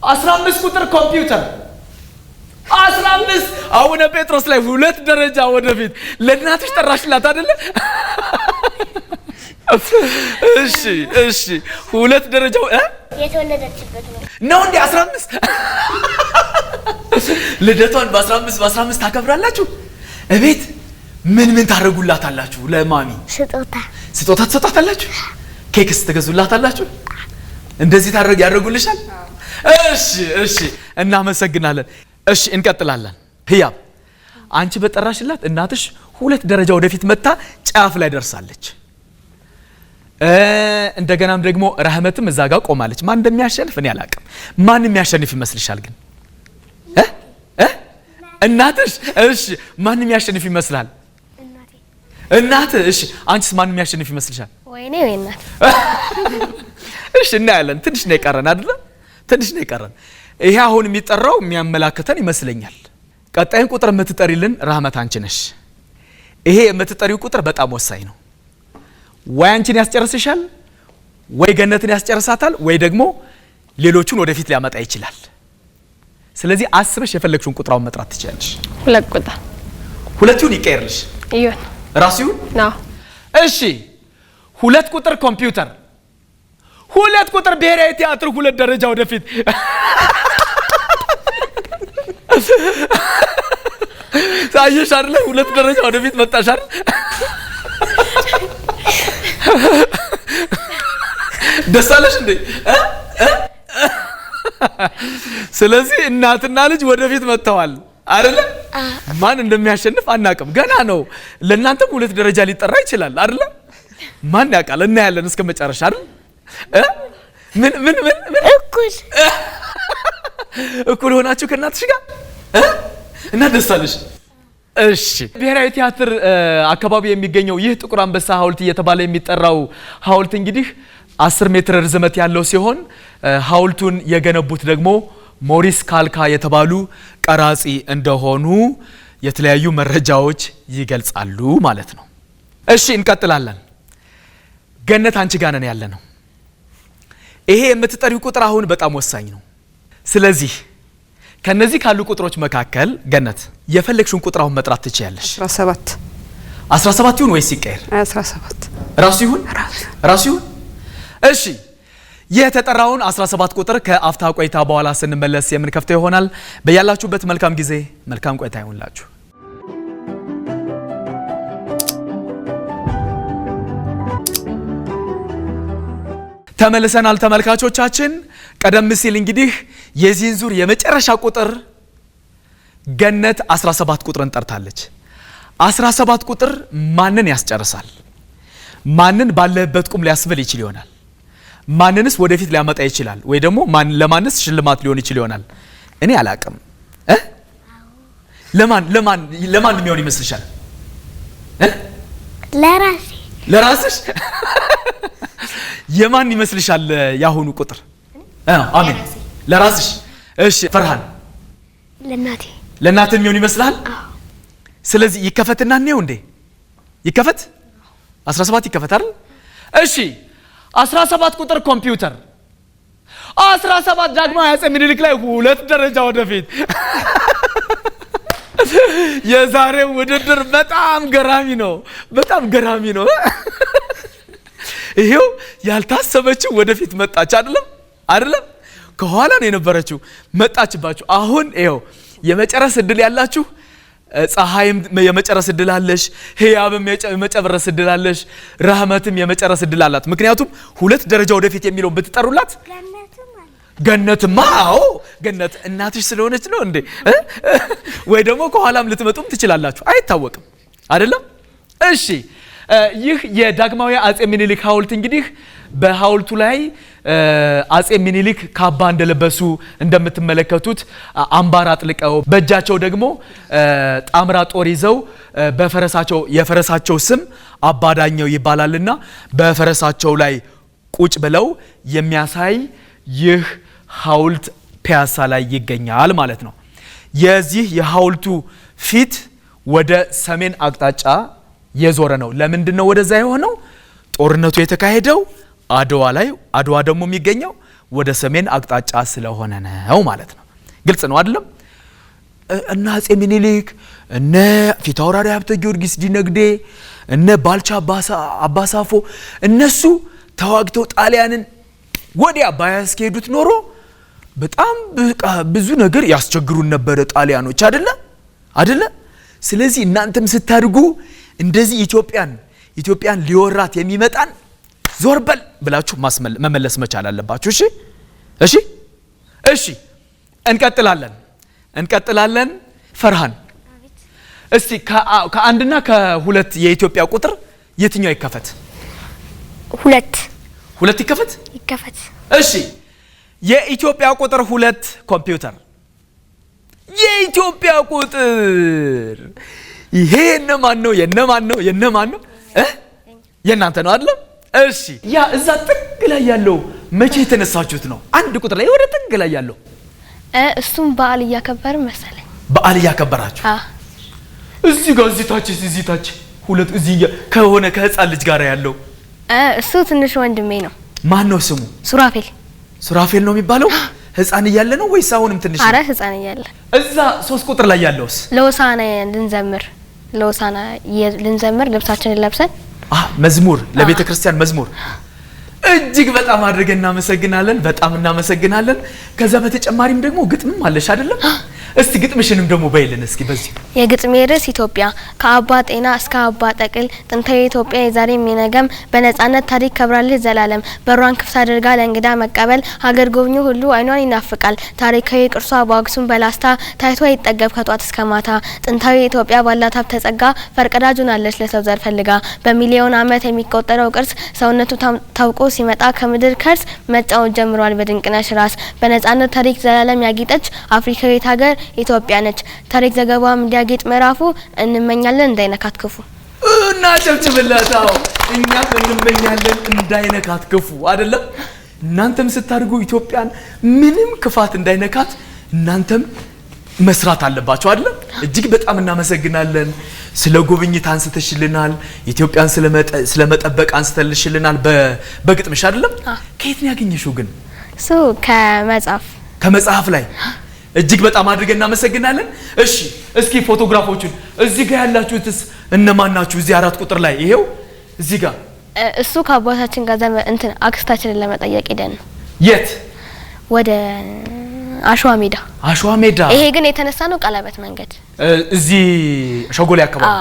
15 ቁጥር ኮምፒውተር 15 አቡነ ጴጥሮስ ላይ 2 ደረጃ ወደፊት ለእናትሽ ጠራሽላት አይደለ? እሺ 2 ደረጃው የተወለደችበት ነው እንዴ? 15 ልደቷን በ15 ታከብራላችሁ? እቤት ምን ታደርጉላታላችሁ? ለማሚ ስጦታ ትሰጣታላችሁ? ኬክስ ትገዙላታላችሁ? እንደዚህ ያደርጉልሻል? እሺ እናመሰግናለን። እሺ እንቀጥላለን። ህያብ አንቺ በጠራሽላት እናትሽ 2 ደረጃ ወደፊት መታ ጫፍ ላይ ደርሳለች። እንደገናም ደግሞ ረህመትም እዛ ጋር ቆማለች። ማን እንደሚያሸንፍ እኔ አላቅም። ማን የሚያሸንፍ ይመስልሻል ግን? እናትሽ? እሺ ማን የሚያሸንፍ ይመስላል? እናት። እሺ አንቺስ ማን የሚያሸንፍ ይመስልሻል? ወይኔ ወይ እናት። እሺ እናያለን። ትንሽ ነው የቀረን አይደል? ትንሽ ነው የቀረን። ይሄ አሁን የሚጠራው የሚያመላክተን ይመስለኛል። ቀጣይን ቁጥር የምትጠሪልን ረህመት አንቺ ነሽ። ይሄ የምትጠሪው ቁጥር በጣም ወሳኝ ነው። ወይ አንቺን ያስጨርስሻል፣ ወይ ገነትን ያስጨርሳታል፣ ወይ ደግሞ ሌሎቹን ወደፊት ሊያመጣ ይችላል። ስለዚህ አስበሽ የፈለግሽውን ቁጥራውን መጥራት ትችላለሽ። 2 ቁጥር 2 ይቀየርልሽ ይሁን ራሱ ይሁን ነው። እሺ 2 ቁጥር ኮምፒውተር 2 ቁጥር ብሔራዊ ቲያትር 2 ደረጃ ወደፊት ታየሽ አይደለ? 2 ደረጃ ወደፊት መጣሽ አይደል? ደስ አለሽ እንዴ? ስለዚህ እናትና ልጅ ወደፊት መጥተዋል አይደለ? ማን እንደሚያሸንፍ አናቅም፣ ገና ነው። ለእናንተም 2 ደረጃ ሊጠራ ይችላል አይደለ? ማን ያውቃል? እናያለን እስከ መጨረሻ አይደል? ምን እኩል ሆናችሁ ከእናትሽ ጋር እና ደስ አለሽ። እሺ ብሔራዊ ቲያትር አካባቢ የሚገኘው ይህ ጥቁር አንበሳ ሐውልት እየተባለ የሚጠራው ሐውልት እንግዲህ 10 ሜትር ርዝመት ያለው ሲሆን ሐውልቱን የገነቡት ደግሞ ሞሪስ ካልካ የተባሉ ቀራጺ እንደሆኑ የተለያዩ መረጃዎች ይገልጻሉ ማለት ነው። እሺ እንቀጥላለን። ገነት አንቺ ጋር ነን ያለ ነው። ይሄ የምትጠሪው ቁጥር አሁን በጣም ወሳኝ ነው። ስለዚህ ከነዚህ ካሉ ቁጥሮች መካከል ገነት የፈለግሽውን ቁጥር አሁን መጥራት ትችያለሽ። 17 ይሁን ወይስ ይቀየር? 17 ራሱ ይሁን። እሺ የተጠራውን 17 ቁጥር ከአፍታ ቆይታ በኋላ ስንመለስ የምንከፍተው ይሆናል። በያላችሁበት መልካም ጊዜ መልካም ቆይታ ይሁንላችሁ። ተመልሰናል ተመልካቾቻችን። ቀደም ሲል እንግዲህ የዚህን ዙር የመጨረሻ ቁጥር ገነት 17 ቁጥርን ጠርታለች። 17 ቁጥር ማንን ያስጨርሳል? ማንን ባለበት ቁም ሊያስብል ይችል ይሆናል? ማንንስ ወደፊት ሊያመጣ ይችላል? ወይ ደግሞ ለማንስ ሽልማት ሊሆን ይችል ይሆናል? እኔ አላቅም። ለማን የሚሆን ይመስልሻል? ለራስሽ የማን ይመስልሻል? ያሁኑ ቁጥር አሜን ለራስሽ። እሺ ፈርሃን ለእናቴ የሚሆን ይመስላል? ስለዚህ ይከፈትና እንየው እንዴ? ይከፈት 17 ይከፈት አይደል? እሺ 17 ቁጥር ኮምፒውተር 17 ዳግማዊ አፄ ምኒልክ ላይ 2 ደረጃ ወደፊት። የዛሬው ውድድር በጣም ገራሚ ነው። ይሄው ያልታሰበችው ወደፊት መጣች አይደለም? ከኋላ ነው የነበረችው መጣችባችሁ። አሁን ይሄው የመጨረስ እድል ያላችሁ ፀሐይም የመጨረስ እድል አለሽ፣ ህያብም የመጨረስ እድል አለሽ፣ ረህመትም የመጨረስ እድል አላት። ምክንያቱም 2 ደረጃ ወደፊት የሚለውን ብትጠሩላት ገነትማ ገነት እናትሽ ስለሆነች ነው እንዴ? ወይ ደግሞ ከኋላም ልትመጡም ትችላላችሁ፣ አይታወቅም አይደለም? እሺ ይህ የዳግማዊ አፄ ምኒልክ ሐውልት እንግዲህ በሐውልቱ ላይ አፄ ምኒልክ ካባ እንደለበሱ እንደምትመለከቱት አምባር አጥልቀው በእጃቸው ደግሞ ጣምራ ጦር ይዘው የፈረሳቸው ስም አባዳኘው ይባላልና በፈረሳቸው ላይ ቁጭ ብለው የሚያሳይ ይህ ሐውልት ፒያሳ ላይ ይገኛል ማለት ነው። የዚህ የሐውልቱ ፊት ወደ ሰሜን አቅጣጫ የዞረ ነው። ለምንድን ነው ወደዛ የሆነው? ጦርነቱ የተካሄደው አድዋ ላይ፣ አድዋ ደግሞ የሚገኘው ወደ ሰሜን አቅጣጫ ስለሆነ ነው ማለት ነው። ግልጽ ነው አይደለም? እነ አጼ ምኒልክ እነ ፊታውራሪ ሀብተ ጊዮርጊስ ዲነግዴ እነ ባልቻ አባሳፎ እነሱ ተዋግተው ጣሊያንን ወዲያ ባያስኬዱት ኖሮ በጣም ብዙ ነገር ያስቸግሩን ነበር ጣሊያኖች አይደለ? ስለዚህ እናንተም ስታድጉ እንደዚህ ኢትዮጵያን ሊወራት የሚመጣን ዞርበል ብላችሁ መመለስ መቻል አለባችሁ። እሺ እንቀጥላለን። ፈርሃን እስቲ ከአንድና ከሁለት የኢትዮጵያ ቁጥር የትኛው ይከፈት? ሁለት ይከፈት። እሺ የኢትዮጵያ ቁጥር 2 ኮምፒውተር የኢትዮጵያ ቁጥር ይሄ የነማን ነው? የእናንተ ነው አይደል? እሺ ያ እዛ ጥግ ላይ ያለው መቼ የተነሳችሁት ነው? አንድ ቁጥር ላይ ወደ ጥግ ላይ ያለው እሱም በዓል እያከበርን መሰለኝ። በዓል እያከበራችሁ እዚህ ታች ሁለት እዚህ ከሆነ ከህፃን ልጅ ጋር ያለው እሱ ትንሽ ወንድሜ ነው። ማን ነው ስሙ? ሱራፌል ነው የሚባለው። ህፃን እያለ ነው ወይስ አሁንም ትንሽ? አረ ህፃን እያለ። እዛ 3 ቁጥር ላይ ያለውስ? ለሆሳዕና ልንዘምር ልብሳችንን ለብሰን መዝሙር ለቤተ ክርስቲያን መዝሙር። እጅግ በጣም አድርገን እናመሰግናለን። ከዛ በተጨማሪም ደግሞ ግጥምም አለሽ አይደለም? እስቲ ግጥምሽንም ደግሞ በይልን እስኪ። በዚህ የግጥሜ ርዕስ ኢትዮጵያ ከአባ ጤና እስከ አባ ጠቅል ጥንታዊ ኢትዮጵያ የዛሬም የነገም በነጻነት ታሪክ ከብራለች ዘላለም በሯን ክፍት አድርጋ ለእንግዳ መቀበል ሀገር ጎብኚ ሁሉ አይኗን ይናፍቃል ታሪካዊ ቅርሷ በአክሱም በላስታ ታይቶ አይጠገብ ከጧት እስከ ማታ ጥንታዊ ኢትዮጵያ ባላት ሀብተ ጸጋ ፈርቀዳጅ ሆናለች ለሰው ዘር ፈልጋ በሚሊዮን ዓመት የሚቆጠረው ቅርስ ሰውነቱ ታውቆ ሲመጣ ከምድር ከርስ መጫወት ጀምሯል በድንቅነሽ ራስ በነጻነት ታሪክ ዘላለም ያጌጠች አፍሪካዊት ሀገር ኢትዮጵያ ነች። ታሪክ ዘገባም እንዲያጌጥ ምዕራፉ እንመኛለን እንዳይነካት ክፉ። እና ጨብጭብላታው እኛም እንመኛለን እንዳይነካት ክፉ አይደለም? እናንተም ስታድጉ ኢትዮጵያን ምንም ክፋት እንዳይነካት እናንተም መስራት አለባችሁ አይደለም? እጅግ በጣም እናመሰግናለን። ስለ ጉብኝት አንስተሽልናል። ኢትዮጵያን ስለመጠበቅ አንስተልሽልናል በግጥምሽ አይደለም? ከየት ነው ያገኘሽው ግን? እሱ ከመጽሐፍ ላይ እጅግ በጣም አድርገን እናመሰግናለን። እሺ እስኪ ፎቶግራፎቹን እዚህ ጋር ያላችሁትስ እነማን ናችሁ? እዚህ 4 ቁጥር ላይ ይሄው እዚህ ጋር እሱ ከአባታችን ጋር አክስታችንን ለመጠየቅ ሄደን ነው። የት? ወደ አሸዋ ሜዳ። ይሄ ግን የተነሳ ነው ቀለበት መንገድ እዚህ ሸጎሌ አካባቢ።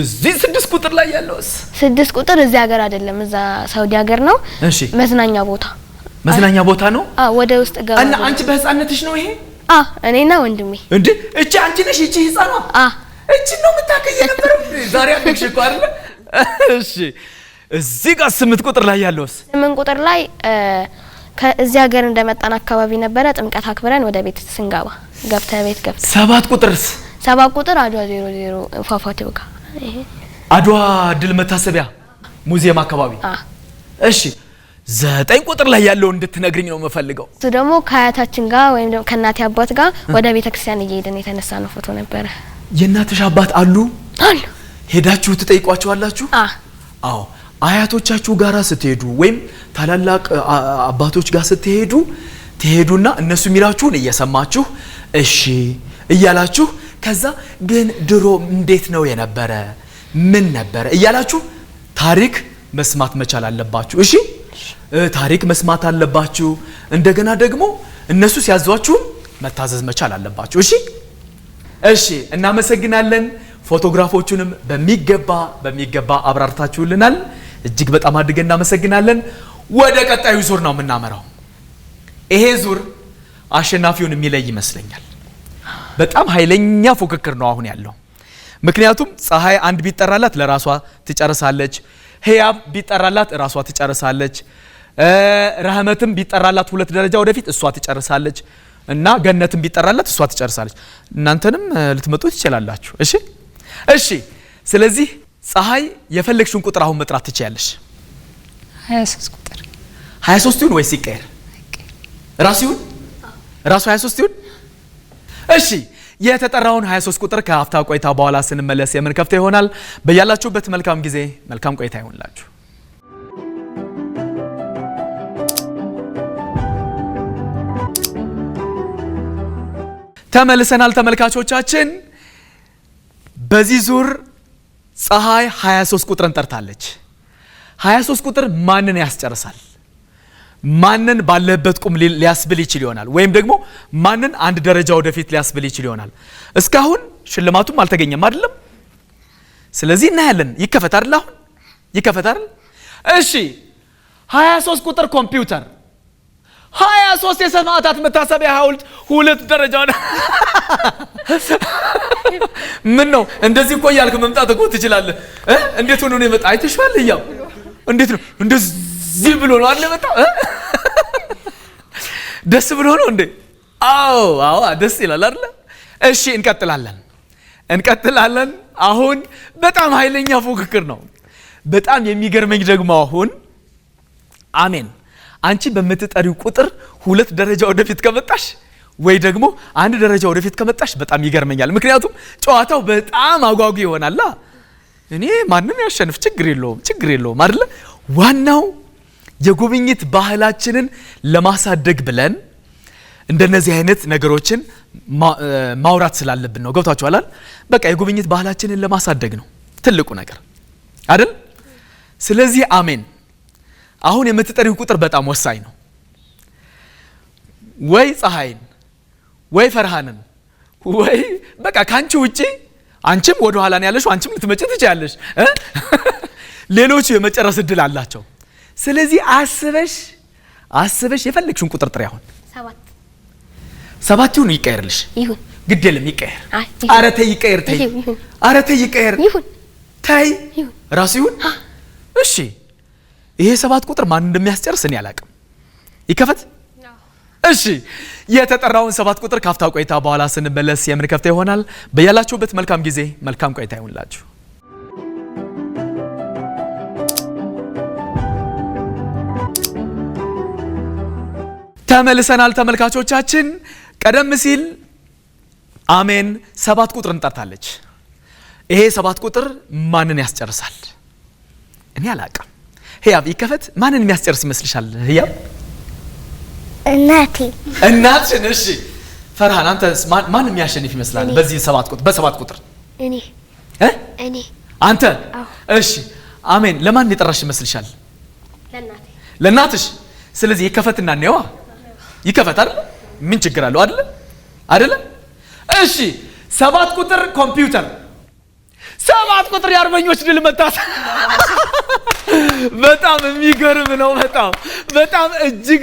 እዚህ 6 ቁጥር ላይ ያለውስ? 6 ቁጥር እዚህ ሀገር አይደለም፣ እዛ ሳውዲ ሀገር ነው። እሺ መዝናኛ ቦታ ነው። ወደ ውስጥ ገባ። እና አንቺ በህፃንነትሽ ነው ይሄ? እኔና ወንድሜ። እንዴ እቺ አንቺ ነሽ? እቺ ህፃኗ እቺ ነው የምታከየ ነበር? ዛሬ አድርግሽ እኮ አይደል? እሺ እዚህ ጋር 8 ቁጥር ላይ ያለውስ? 8 ቁጥር ላይ ከዚህ ሀገር እንደመጣን አካባቢ ነበረ ጥምቀት አክብረን ወደ ቤት ስንገባ ቤት ገብተ 7 ቁጥርስ? 7 ቁጥር አድዋ 00 ፏፏቴው ጋር አድዋ ድል መታሰቢያ ሙዚየም አካባቢ። እሺ 9 ቁጥር ላይ ያለው እንድትነግሪኝ ነው የምፈልገው። እሱ ደግሞ ከአያታችን ጋር ወይም ደግሞ ከእናቴ አባት ጋር ወደ ቤተ ክርስቲያን እየሄድን የተነሳ ነው ፎቶ ነበረ። የእናትሽ አባት አሉ? ሄዳችሁ ትጠይቋቸዋላችሁ? አዎ አያቶቻችሁ ጋራ ስትሄዱ ወይም ታላላቅ አባቶች ጋር ትሄዱና እነሱ የሚላችሁን እየሰማችሁ እሺ እያላችሁ ከዛ ግን ድሮ እንዴት ነው የነበረ ምን ነበረ እያላችሁ ታሪክ መስማት መቻል አለባችሁ። እሺ ታሪክ መስማት አለባችሁ። እንደገና ደግሞ እነሱ ሲያዟችሁ መታዘዝ መቻል አለባችሁ። እሺ እናመሰግናለን። ፎቶግራፎቹንም በሚገባ አብራርታችሁልናል። እጅግ በጣም አድርገን እናመሰግናለን። ወደ ቀጣዩ ዙር ነው የምናመራው። ይሄ ዙር አሸናፊውን የሚለይ ይመስለኛል። በጣም ኃይለኛ ፉክክር ነው አሁን ያለው። ምክንያቱም ፀሐይ አንድ ቢጠራላት ለራሷ ትጨርሳለች፣ ህያብ ቢጠራላት ራሷ ትጨርሳለች፣ ረህመትም ቢጠራላት 2 ደረጃ ወደፊት እሷ ትጨርሳለች እና ገነትም ቢጠራላት እሷ ትጨርሳለች። እናንተንም ልትመጡ ትችላላችሁ። እሺ ስለዚህ ፀሐይ የፈለግሽውን ቁጥር አሁን መጥራት ትችያለሽ። 23 ቁጥር 23 ይሁን ወይስ ይቀየር? ራሱ 23 ይሁን። እሺ የተጠራውን 23 ቁጥር ከአፍታ ቆይታ በኋላ ስንመለስ የምንከፍተው ይሆናል። በያላችሁበት መልካም ጊዜ መልካም ቆይታ ይሁንላችሁ። ተመልሰናል ተመልካቾቻችን። በዚህ ዙር ፀሐይ 23 ቁጥርን ጠርታለች። 23 ቁጥር ማንን ያስጨርሳል? ማንን ባለበት ቁም ሊያስብል ይችል ይሆናል፣ ወይም ደግሞ ማንን አንድ ደረጃ ወደፊት ሊያስብል ይችል ይሆናል። እስካሁን ሽልማቱም አልተገኘም አይደለም? ስለዚህ እናያለን። ይከፈት አይደል? አሁን ይከፈት አይደል? እሺ 23 ቁጥር ኮምፒውተር 23 የሰማዕታት መታሰቢያ ሐውልት 2 ደረጃ ምን ነው እንደዚህ እኮ ያልክ መምጣት እኮ ትችላለህ። እንዴት ሆኖ ነው የመጣ? አይተሽዋል? ያው እንዴት ነው እንደዚህ ብሎ ነው አይደል የመጣው? ደስ ብሎ ነው እንዴ? አዎ ደስ ይላል አይደል? እሺ እንቀጥላለን። አሁን በጣም ኃይለኛ ፉክክር ነው። በጣም የሚገርመኝ ደግሞ አሁን አሜን አንቺ በምትጠሪው ቁጥር 2 ደረጃ ወደፊት ከመጣሽ ወይ ደግሞ 1 ደረጃ ወደፊት ከመጣሽ በጣም ይገርመኛል። ምክንያቱም ጨዋታው በጣም አጓጊ ይሆናል። እኔ ማንንም ያሸንፍ ችግር የለውም አይደል? ዋናው የጉብኝት ባህላችንን ለማሳደግ ብለን እንደነዚህ አይነት ነገሮችን ማውራት ስላለብን ነው። ገብታችኋል? በቃ የጉብኝት ባህላችንን ለማሳደግ ነው ትልቁ ነገር አይደል? ስለዚህ አሜን አሁን የምትጠሪው ቁጥር በጣም ወሳኝ ነው። ወይ ፀሐይን ወይ ፈርሃንን ወይ በቃ ካንቺ ውጪ አንቺም ወደ ኋላ ነው ያለሽው፣ አንቺም ልትመጪ ትችያለሽ። ሌሎቹ የመጨረስ እድል አላቸው። ስለዚህ አስበሽ የፈለግሽውን ቁጥር ጥሪ። አሁን 7 ይሁን ይቀየርልሽ? ይሁን ግድ የለም ይቀየር። ኧረ ተይ ይቀየር፣ ተይ ኧረ ተይ ይቀየር፣ ተይ ራሱ ይሁን። እሺ ይሄ 7 ቁጥር ማን እንደሚያስጨርስ እኔ አላቅም። ይከፈት? እሺ የተጠራውን 7 ቁጥር ካፍታ ቆይታ በኋላ ስንመለስ የምንከፍተው ይሆናል። በያላችሁበት መልካም ጊዜ መልካም ቆይታ ይሁንላችሁ። ተመልሰናል ተመልካቾቻችን። ቀደም ሲል አሜን 7 ቁጥርን ጠርታለች። ይሄ 7 ቁጥር ማንን ያስጨርሳል? እኔ አላቅም። ህያብ ይከፈት። ማንን የሚያስጨርስ ይመስልሻል ህያብ? እናትሽን። እሺ ፈርሃን አንተስ ማን የሚያሸንፍ ይመስላል በዚህ 7 ቁጥር? በ7 ቁጥር እኔ አንተ። እሺ አሜን ለማን የጠራሽ ይመስልሻል? ለእናትሽ። ስለዚህ ይከፈትና እንየዋ። ይከፈት አይደል? ምን ችግር አለው አይደል? እሺ 7 ቁጥር ኮምፒውተር 7 ቁጥር የአርበኞች ድል መታሰቢያ በጣም የሚገርም ነው። በጣም እጅግ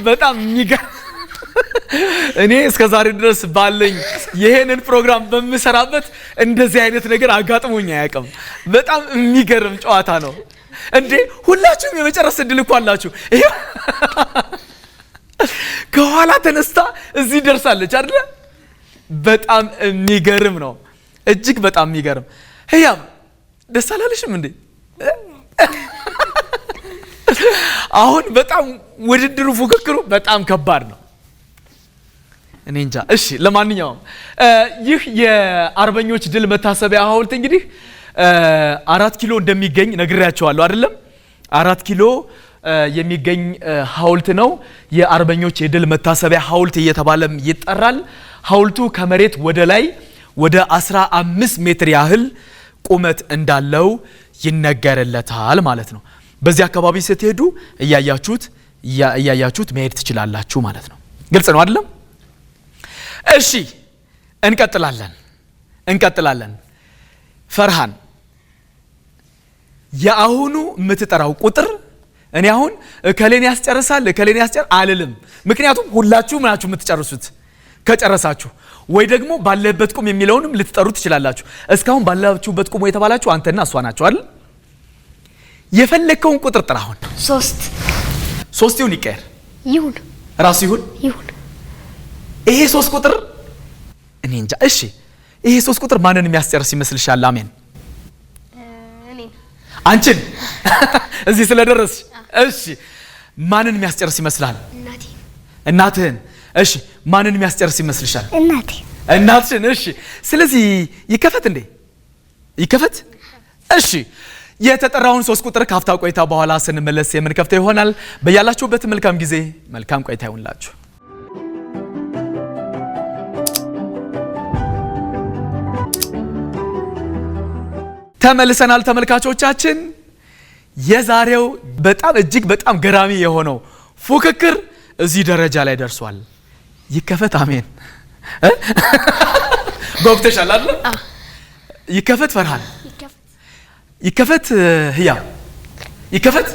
በጣም የሚገርም። እኔ እስከዛሬ ድረስ ባለኝ ይሄንን ፕሮግራም በምሰራበት እንደዚህ አይነት ነገር አጋጥሞኝ አያውቅም። በጣም የሚገርም ጨዋታ ነው እንዴ! ሁላችሁም የመጨረስ እድል እኮ አላችሁ። ከኋላ ተነስታ እዚህ ደርሳለች አይደል? በጣም የሚገርም ነው። እጅግ በጣም የሚገርም። ህያብ ደስ አላለሽም እንዴ? አሁን በጣም ውድድሩ ፉክክሩ በጣም ከባድ ነው። እኔ እንጃ። እሺ ለማንኛውም ይህ የአርበኞች ድል መታሰቢያ ሐውልት እንግዲህ 4 ኪሎ እንደሚገኝ ነግሬያቸዋለሁ አይደለም? 4 ኪሎ የሚገኝ ሐውልት ነው። የአርበኞች የድል መታሰቢያ ሐውልት እየተባለም ይጠራል። ሐውልቱ ከመሬት ወደ ላይ ወደ 15 ሜትር ያህል ቁመት እንዳለው ይነገርለታል ማለት ነው። በዚህ አካባቢ ስትሄዱ እያያችሁት መሄድ ትችላላችሁ ማለት ነው። ግልጽ ነው አይደለም? እሺ እንቀጥላለን። ፈርሃን የአሁኑ የምትጠራው ቁጥር እኔ አሁን እከሌን ያስጨርሳል አልልም። ምክንያቱም ሁላችሁም ናችሁ የምትጨርሱት። ከጨረሳችሁ ወይ ደግሞ ባለበት ቁም የሚለውንም ልትጠሩ ትችላላችሁ። እስካሁን ባላችሁበት ቁም የተባላችሁ አንተና እሷ ናችሁ አይደል? የፈለከውን ቁጥር ጥራ። አሁን 3 ይሁን ይቀር ይሁን ራሱ ይሁን ይሄ 3 ቁጥር እኔ እንጃ። እሺ ይሄ 3 ቁጥር ማንን የሚያስጨርስ ይመስልሻል? አሜን አንቺን እዚህ ስለደረስሽ። እሺ ማንን የሚያስጨርስ ይመስላል? እናትህን። እሺ ማንን የሚያስጨርስ ይመስልሻል? እናትሽን። እሺ ስለዚህ ይከፈት እንዴ? ይከፈት። እሺ የተጠራውን 3 ቁጥር ካፍታ ቆይታ በኋላ ስንመለስ የምንከፍተው ይሆናል። በያላችሁበት መልካም ጊዜ መልካም ቆይታ ይሁንላችሁ። ተመልሰናል ተመልካቾቻችን። የዛሬው በጣም እጅግ በጣም ገራሚ የሆነው ፉክክር እዚህ ደረጃ ላይ ደርሷል። ይከፈት አሜን። ጎብተሻል አይደል? ይከፈት ፈርሃን፣ ይከፈት ህያብ፣ ይከፈት።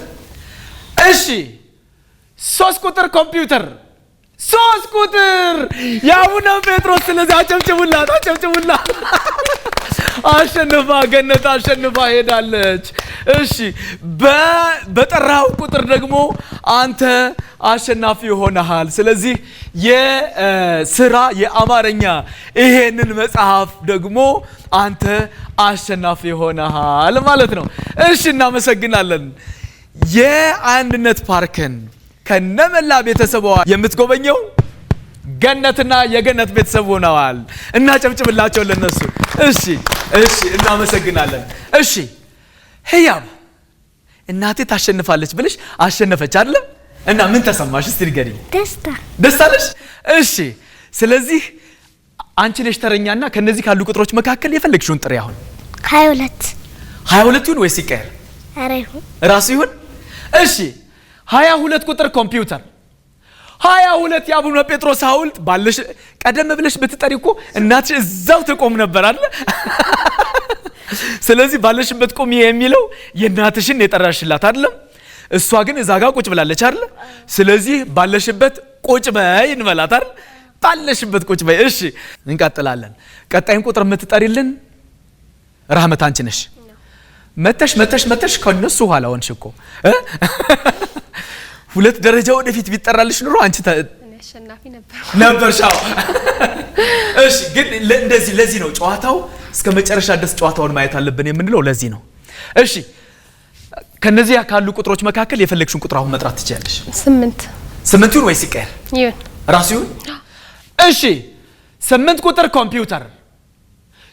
እሺ 3 ቁጥር ኮምፒውተር፣ 3 ቁጥር የአቡነ ጴጥሮስ። ስለዚህ አጨብጭቡላት፣ አጨብጭቡላት። አሸንፋ ገነት አሸንፋ ሄዳለች። እሺ በጠራው ቁጥር ደግሞ አንተ አሸናፊ ሆነሃል። ስለዚህ የስራ የአማርኛ ይሄንን መጽሐፍ ደግሞ አንተ አሸናፊ ሆነሃል ማለት ነው። እሺ እናመሰግናለን። የአንድነት ፓርክን ከነመላ ቤተሰቧ የምትጎበኘው ገነትና የገነት ቤተሰብ ሆነዋል። እናጨብጭብላቸው ለነሱ። እሺ እሺ እናመሰግናለን። እሺ ህያብ እናቴ ታሸንፋለች ብለሽ አሸነፈች አይደል? እና ምን ተሰማሽ? እስቲ ንገሪኝ። ደስታ ነሽ? እሺ ስለዚህ አንቺ ነሽ ተረኛና ከነዚህ ካሉ ቁጥሮች መካከል የፈለግሽውን ጥሪ። አሁን 22 ይሁን ወይስ ይቀር? ኧረ ይሁን፣ ራሱ ይሁን። እሺ 22 ቁጥር ኮምፒውተር 22 የአቡነ ጴጥሮስ ሐውልት ባለሽ ቀደም ብለሽ ብትጠሪ እኮ እናትሽ እዛው ተቆም ነበር አይደል? ስለዚህ ባለሽበት ቆም የሚለው የእናትሽን የጠራሽላት አይደለም? እሷ ግን እዛ ጋር ቁጭ ብላለች አይደል? ስለዚህ ባለሽበት ቁጭ በይ እንበላት አይደል? ባለሽበት ቁጭ በይ። እሺ እንቀጥላለን። ቀጣይን ቁጥር የምትጠሪልን ራህመት አንቺ ነሽ። መተሽ ከነሱ ኋላ ሆንሽ እኮ 2 ደረጃ ወደፊት ቢጠራልሽ ኑሮ አንቺ አሸናፊ ነበር። ሻው እሺ ግን እንደዚህ ለዚህ ነው ጨዋታው እስከ መጨረሻ ድረስ ጨዋታውን ማየት አለብን የምንለው ለዚህ ነው። እሺ ከነዚህ ካሉ ቁጥሮች መካከል የፈለግሽውን ቁጥር አሁን መጥራት ትችያለሽ። 8 ይሁን ወይስ ይቀር? ይሁን፣ ራሱ ይሁን። እሺ 8 ቁጥር ኮምፒውተር፣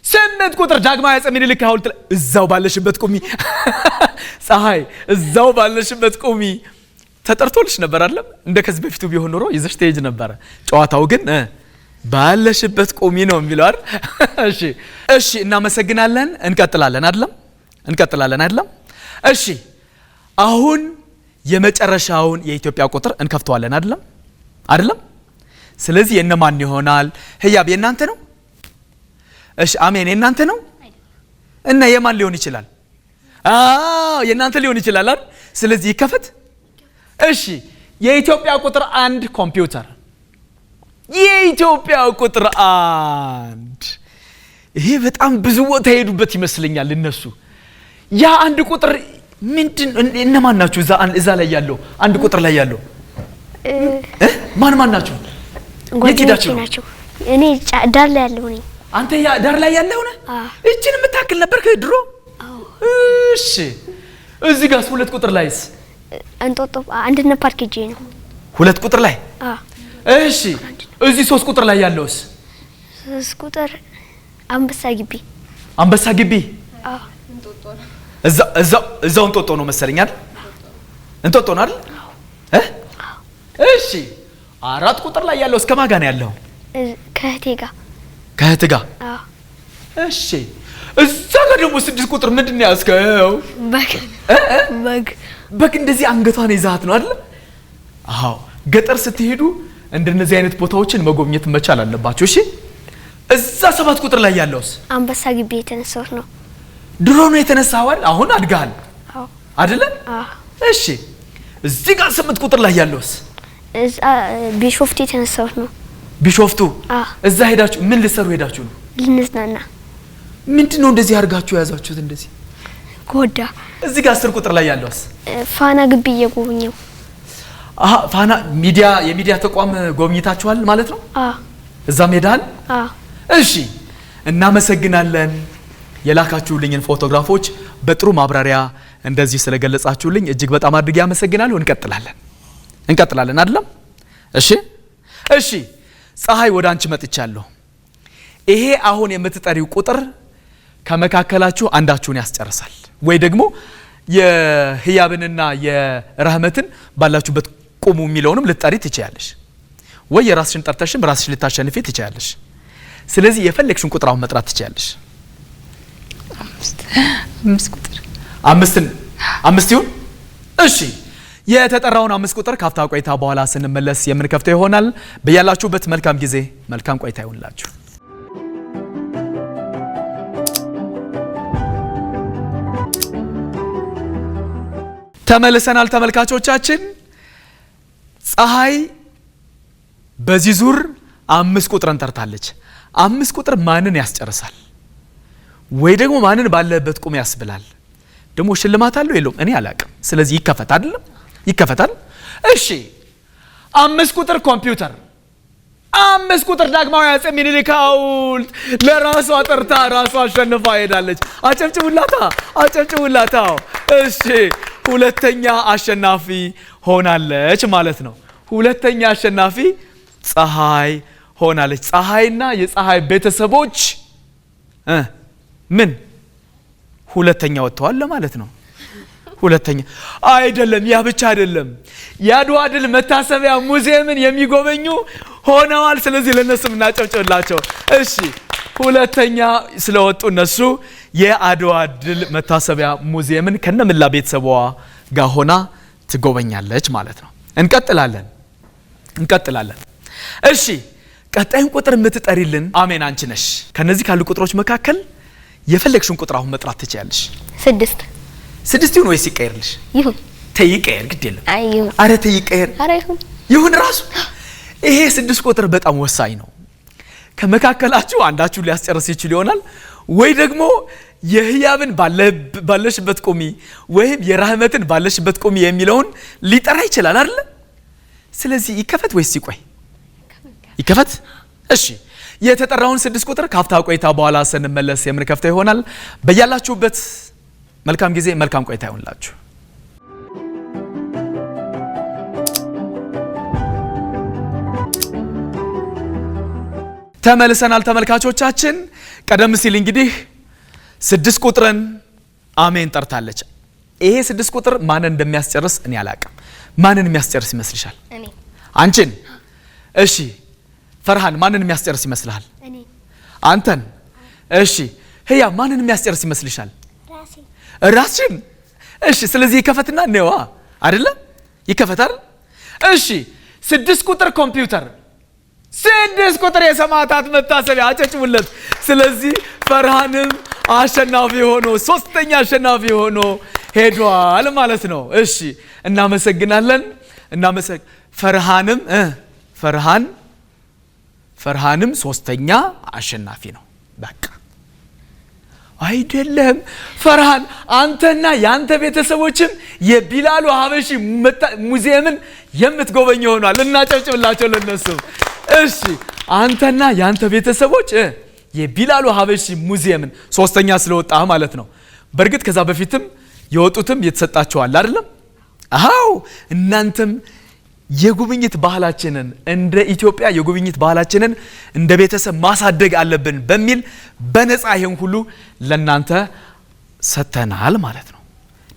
8 ቁጥር ዳግማዊ አፄ ምኒልክ ሐውልት እዛው ባለሽበት ቁሚ። ፀሐይ እዛው ባለሽበት ቁሚ። ተጠርቶልሽ ነበር አይደለም? እንደ ከዚህ በፊቱ ቢሆን ኖሮ ይዘሽ ትሄጂ ነበር። ጨዋታው ግን ባለሽበት ቁሚ ነው የሚለው አይደል? እሺ እናመሰግናለን። እንቀጥላለን አይደለም? እሺ አሁን የመጨረሻውን የኢትዮጵያ ቁጥር እንከፍተዋለን አይደለም? ስለዚህ የነማን ይሆናል? ህያብ የናንተ ነው? እሺ አሜን የናንተ ነው? እና የማን ሊሆን ይችላል? የናንተ ሊሆን ይችላል አይደል? ስለዚህ ይከፈት። እሺ የኢትዮጵያ ቁጥር 1 ኮምፒውተር፣ የኢትዮጵያ ቁጥር 1 ይሄ በጣም ብዙ ቦታ ሄዱበት ይመስለኛል እነሱ። ያ አንድ ቁጥር ምንድን እነማን ናቸው? እዛ ላይ ያለው አንድ ቁጥር ላይ ያለው ማን ናቸው? ጓደኞቼ ናቸው። እኔ ዳር ላይ ያለው ነኝ። አንተ ያ ዳር ላይ ያለው ነህ? እቺን የምታክል ነበር ከድሮ? እሺ እዚህ ጋርስ 2 ቁጥር ላይስ? እንጦጦ አንድነት ፓርክ ሄጄ ነው። 2 ቁጥር ላይ? እሺ እዚህ 3 ቁጥር ላይ ያለውስ? 3 ቁጥር አንበሳ ግቢ። እዛው እንጦጦ ነው መሰለኝ አይደል? እንጦጦ ነው አይደል? እሺ 4 ቁጥር ላይ ያለው እስከ ማን ጋር ነው ያለው? ከእህቴ ጋር። እሺ እዛ ጋር ደግሞ 6 ቁጥር ምንድን ነው ያዝከው? በግ እንደዚህ አንገቷን ይዛት ነው አይደል? አዎ ገጠር ስትሄዱ እንደነዚህ አይነት ቦታዎችን መጎብኘት መቻል አለባችሁ። እሺ እዛ 7 ቁጥር ላይ ያለውስ? አንበሳ ግቢ የተነሳው ነው። ድሮ ነው የተነሳው አይደል? አሁን አድጋል አይደል? እሺ እዚህ ጋር 8 ቁጥር ላይ ያለውስ? እዛ ቢሾፍቱ የተነሳው ነው። ቢሾፍቱ? እዛ ሄዳችሁ ምን ልትሰሩ ሄዳችሁ ነው? ልንዝናና። ምንድነው እንደዚህ አድርጋችሁ ያዛችሁት እንደዚህ? ጎዳ። እዚህ ጋር 10 ቁጥር ላይ ያለውስ? ፋና ግቢ እየጎበኘው። ፋና የሚዲያ ተቋም ጎብኝታችኋል ማለት ነው? እዛም ሄዳል? እሺ እናመሰግናለን። የላካችሁልኝን ፎቶግራፎች በጥሩ ማብራሪያ እንደዚህ ስለገለጻችሁልኝ እጅግ በጣም አድርጌ አመሰግናለሁ። እንቀጥላለን አይደለም? እሺ ፀሐይ ወደ አንቺ መጥቻለሁ። ይሄ አሁን የምትጠሪው ቁጥር ከመካከላችሁ አንዳችሁን ያስጨርሳል ወይ ደግሞ የህያብንና የራህመትን ባላችሁበት ቁሙ የሚለውንም ልትጠሪ ትችያለሽ ወይ የራስሽን ጠርተሽም ራስሽ ልታሸንፊ ትችያለሽ ስለዚህ የፈለግሽን ቁጥር አሁን መጥራት ትችያለሽ 5 ቁጥር 5 ይሁን እሺ የተጠራውን 5 ቁጥር ካፍታ ቆይታ በኋላ ስንመለስ የምንከፍተው ይሆናል በያላችሁበት መልካም ጊዜ መልካም ቆይታ ይሁንላችሁ ተመልሰናል ተመልካቾቻችን ፀሐይ በዚህ ዙር 5 ቁጥርን ጠርታለች 5 ቁጥር ማንን ያስጨርሳል ወይ ደግሞ ማንን ባለበት ቁም ያስብላል ደግሞ ሽልማት አለው የለውም እኔ አላቅም ስለዚህ ይከፈት አይደለም ይከፈታል እሺ 5 ቁጥር ኮምፒውተር 5 ቁጥር ዳግማዊ አፄ ምኒልክ ሐውልት ለራሷ ጠርታ ራሷ አሸንፋ ሄዳለች አጨብጭቡላታ እሺ ሁለተኛ አሸናፊ ሆናለች ማለት ነው ሁለተኛ አሸናፊ ፀሐይ ሆናለች ፀሐይና የፀሐይ ቤተሰቦች ምን ሁለተኛ ወጥተዋል ማለት ነው ሁለተኛ አይደለም ያ ብቻ አይደለም የአድዋ ድል መታሰቢያ ሙዚየምን የሚጎበኙ ሆነዋል ስለዚህ ለነሱም እናጨብጭብላቸው እሺ ሁለተኛ ስለወጡ እነሱ የአድዋ ድል መታሰቢያ ሙዚየምን ከነምላ ቤተሰቧ ጋር ሆና ትጎበኛለች ማለት ነው እንቀጥላለን እሺ ቀጣዩን ቁጥር የምትጠሪልን አሜን አንቺ ነሽ ከነዚህ ካሉ ቁጥሮች መካከል የፈለግሽውን ቁጥር አሁን መጥራት ትችያለሽ 6 ይሁን ወይስ ይቀየርልሽ ይሁን ተይቀየር ግድ የለም አይ ይሁን አረ ተይቀየር አረ ይሁን ራሱ ይሄ 6 ቁጥር በጣም ወሳኝ ነው ከመካከላችሁ አንዳችሁ ሊያስጨርስ ይችል ይሆናል ወይ ደግሞ የህያብን ባለሽበት ቁሚ ወይም የራህመትን ባለሽበት ቁሚ የሚለውን ሊጠራ ይችላል አይደል ስለዚህ ይከፈት ወይስ ይቆይ ይከፈት እሺ የተጠራውን 6 ቁጥር ካፍታ ቆይታ በኋላ ስንመለስ የምንከፍተው ይሆናል በያላችሁበት መልካም ጊዜ መልካም ቆይታ ይሁንላችሁ ተመልሰናል ተመልካቾቻችን ቀደም ሲል እንግዲህ 6 ቁጥርን አሜን ጠርታለች ይሄ 6 ቁጥር ማንን እንደሚያስጨርስ እኔ አላቅም ማንን የሚያስጨርስ ይመስልሻል እኔ አንቺን እሺ ፈርሃን ማንን የሚያስጨርስ ይመስልሃል እኔ አንተን እሺ ህያ ማንን የሚያስጨርስ ይመስልሻል ራስሽን እሺ ስለዚህ ይከፈትና ነው አይደለ ይከፈታል እሺ 6 ቁጥር ኮምፒውተር 6 ቁጥር የሰማዕታት መታሰቢያ አጨብጭቡለት ስለዚህ ፈርሃንም አሸናፊ ሆኖ ሶስተኛ አሸናፊ ሆኖ ሄዷል ማለት ነው እሺ እናመሰግናለን ፈርሃንም ሶስተኛ አሸናፊ ነው በቃ አይደለም ፈርሃን አንተና ያንተ ቤተሰቦችም የቢላሉ ሀበሺ ሙዚየምን የምትጎበኙ ሆኗል እናጨብጭብላቸው ለነሱ እሺ አንተና ያንተ ቤተሰቦች የቢላሉ ሀበሺ ሙዚየምን ሶስተኛ ስለወጣ ማለት ነው በርግጥ ከዛ በፊትም የወጡትም የተሰጣቸዋል አይደለም አው እናንተም የጉብኝት ባህላችንን እንደ ኢትዮጵያ የጉብኝት ባህላችንን እንደ ቤተሰብ ማሳደግ አለብን በሚል በነፃ ይሄን ሁሉ ለናንተ ሰተናል ማለት ነው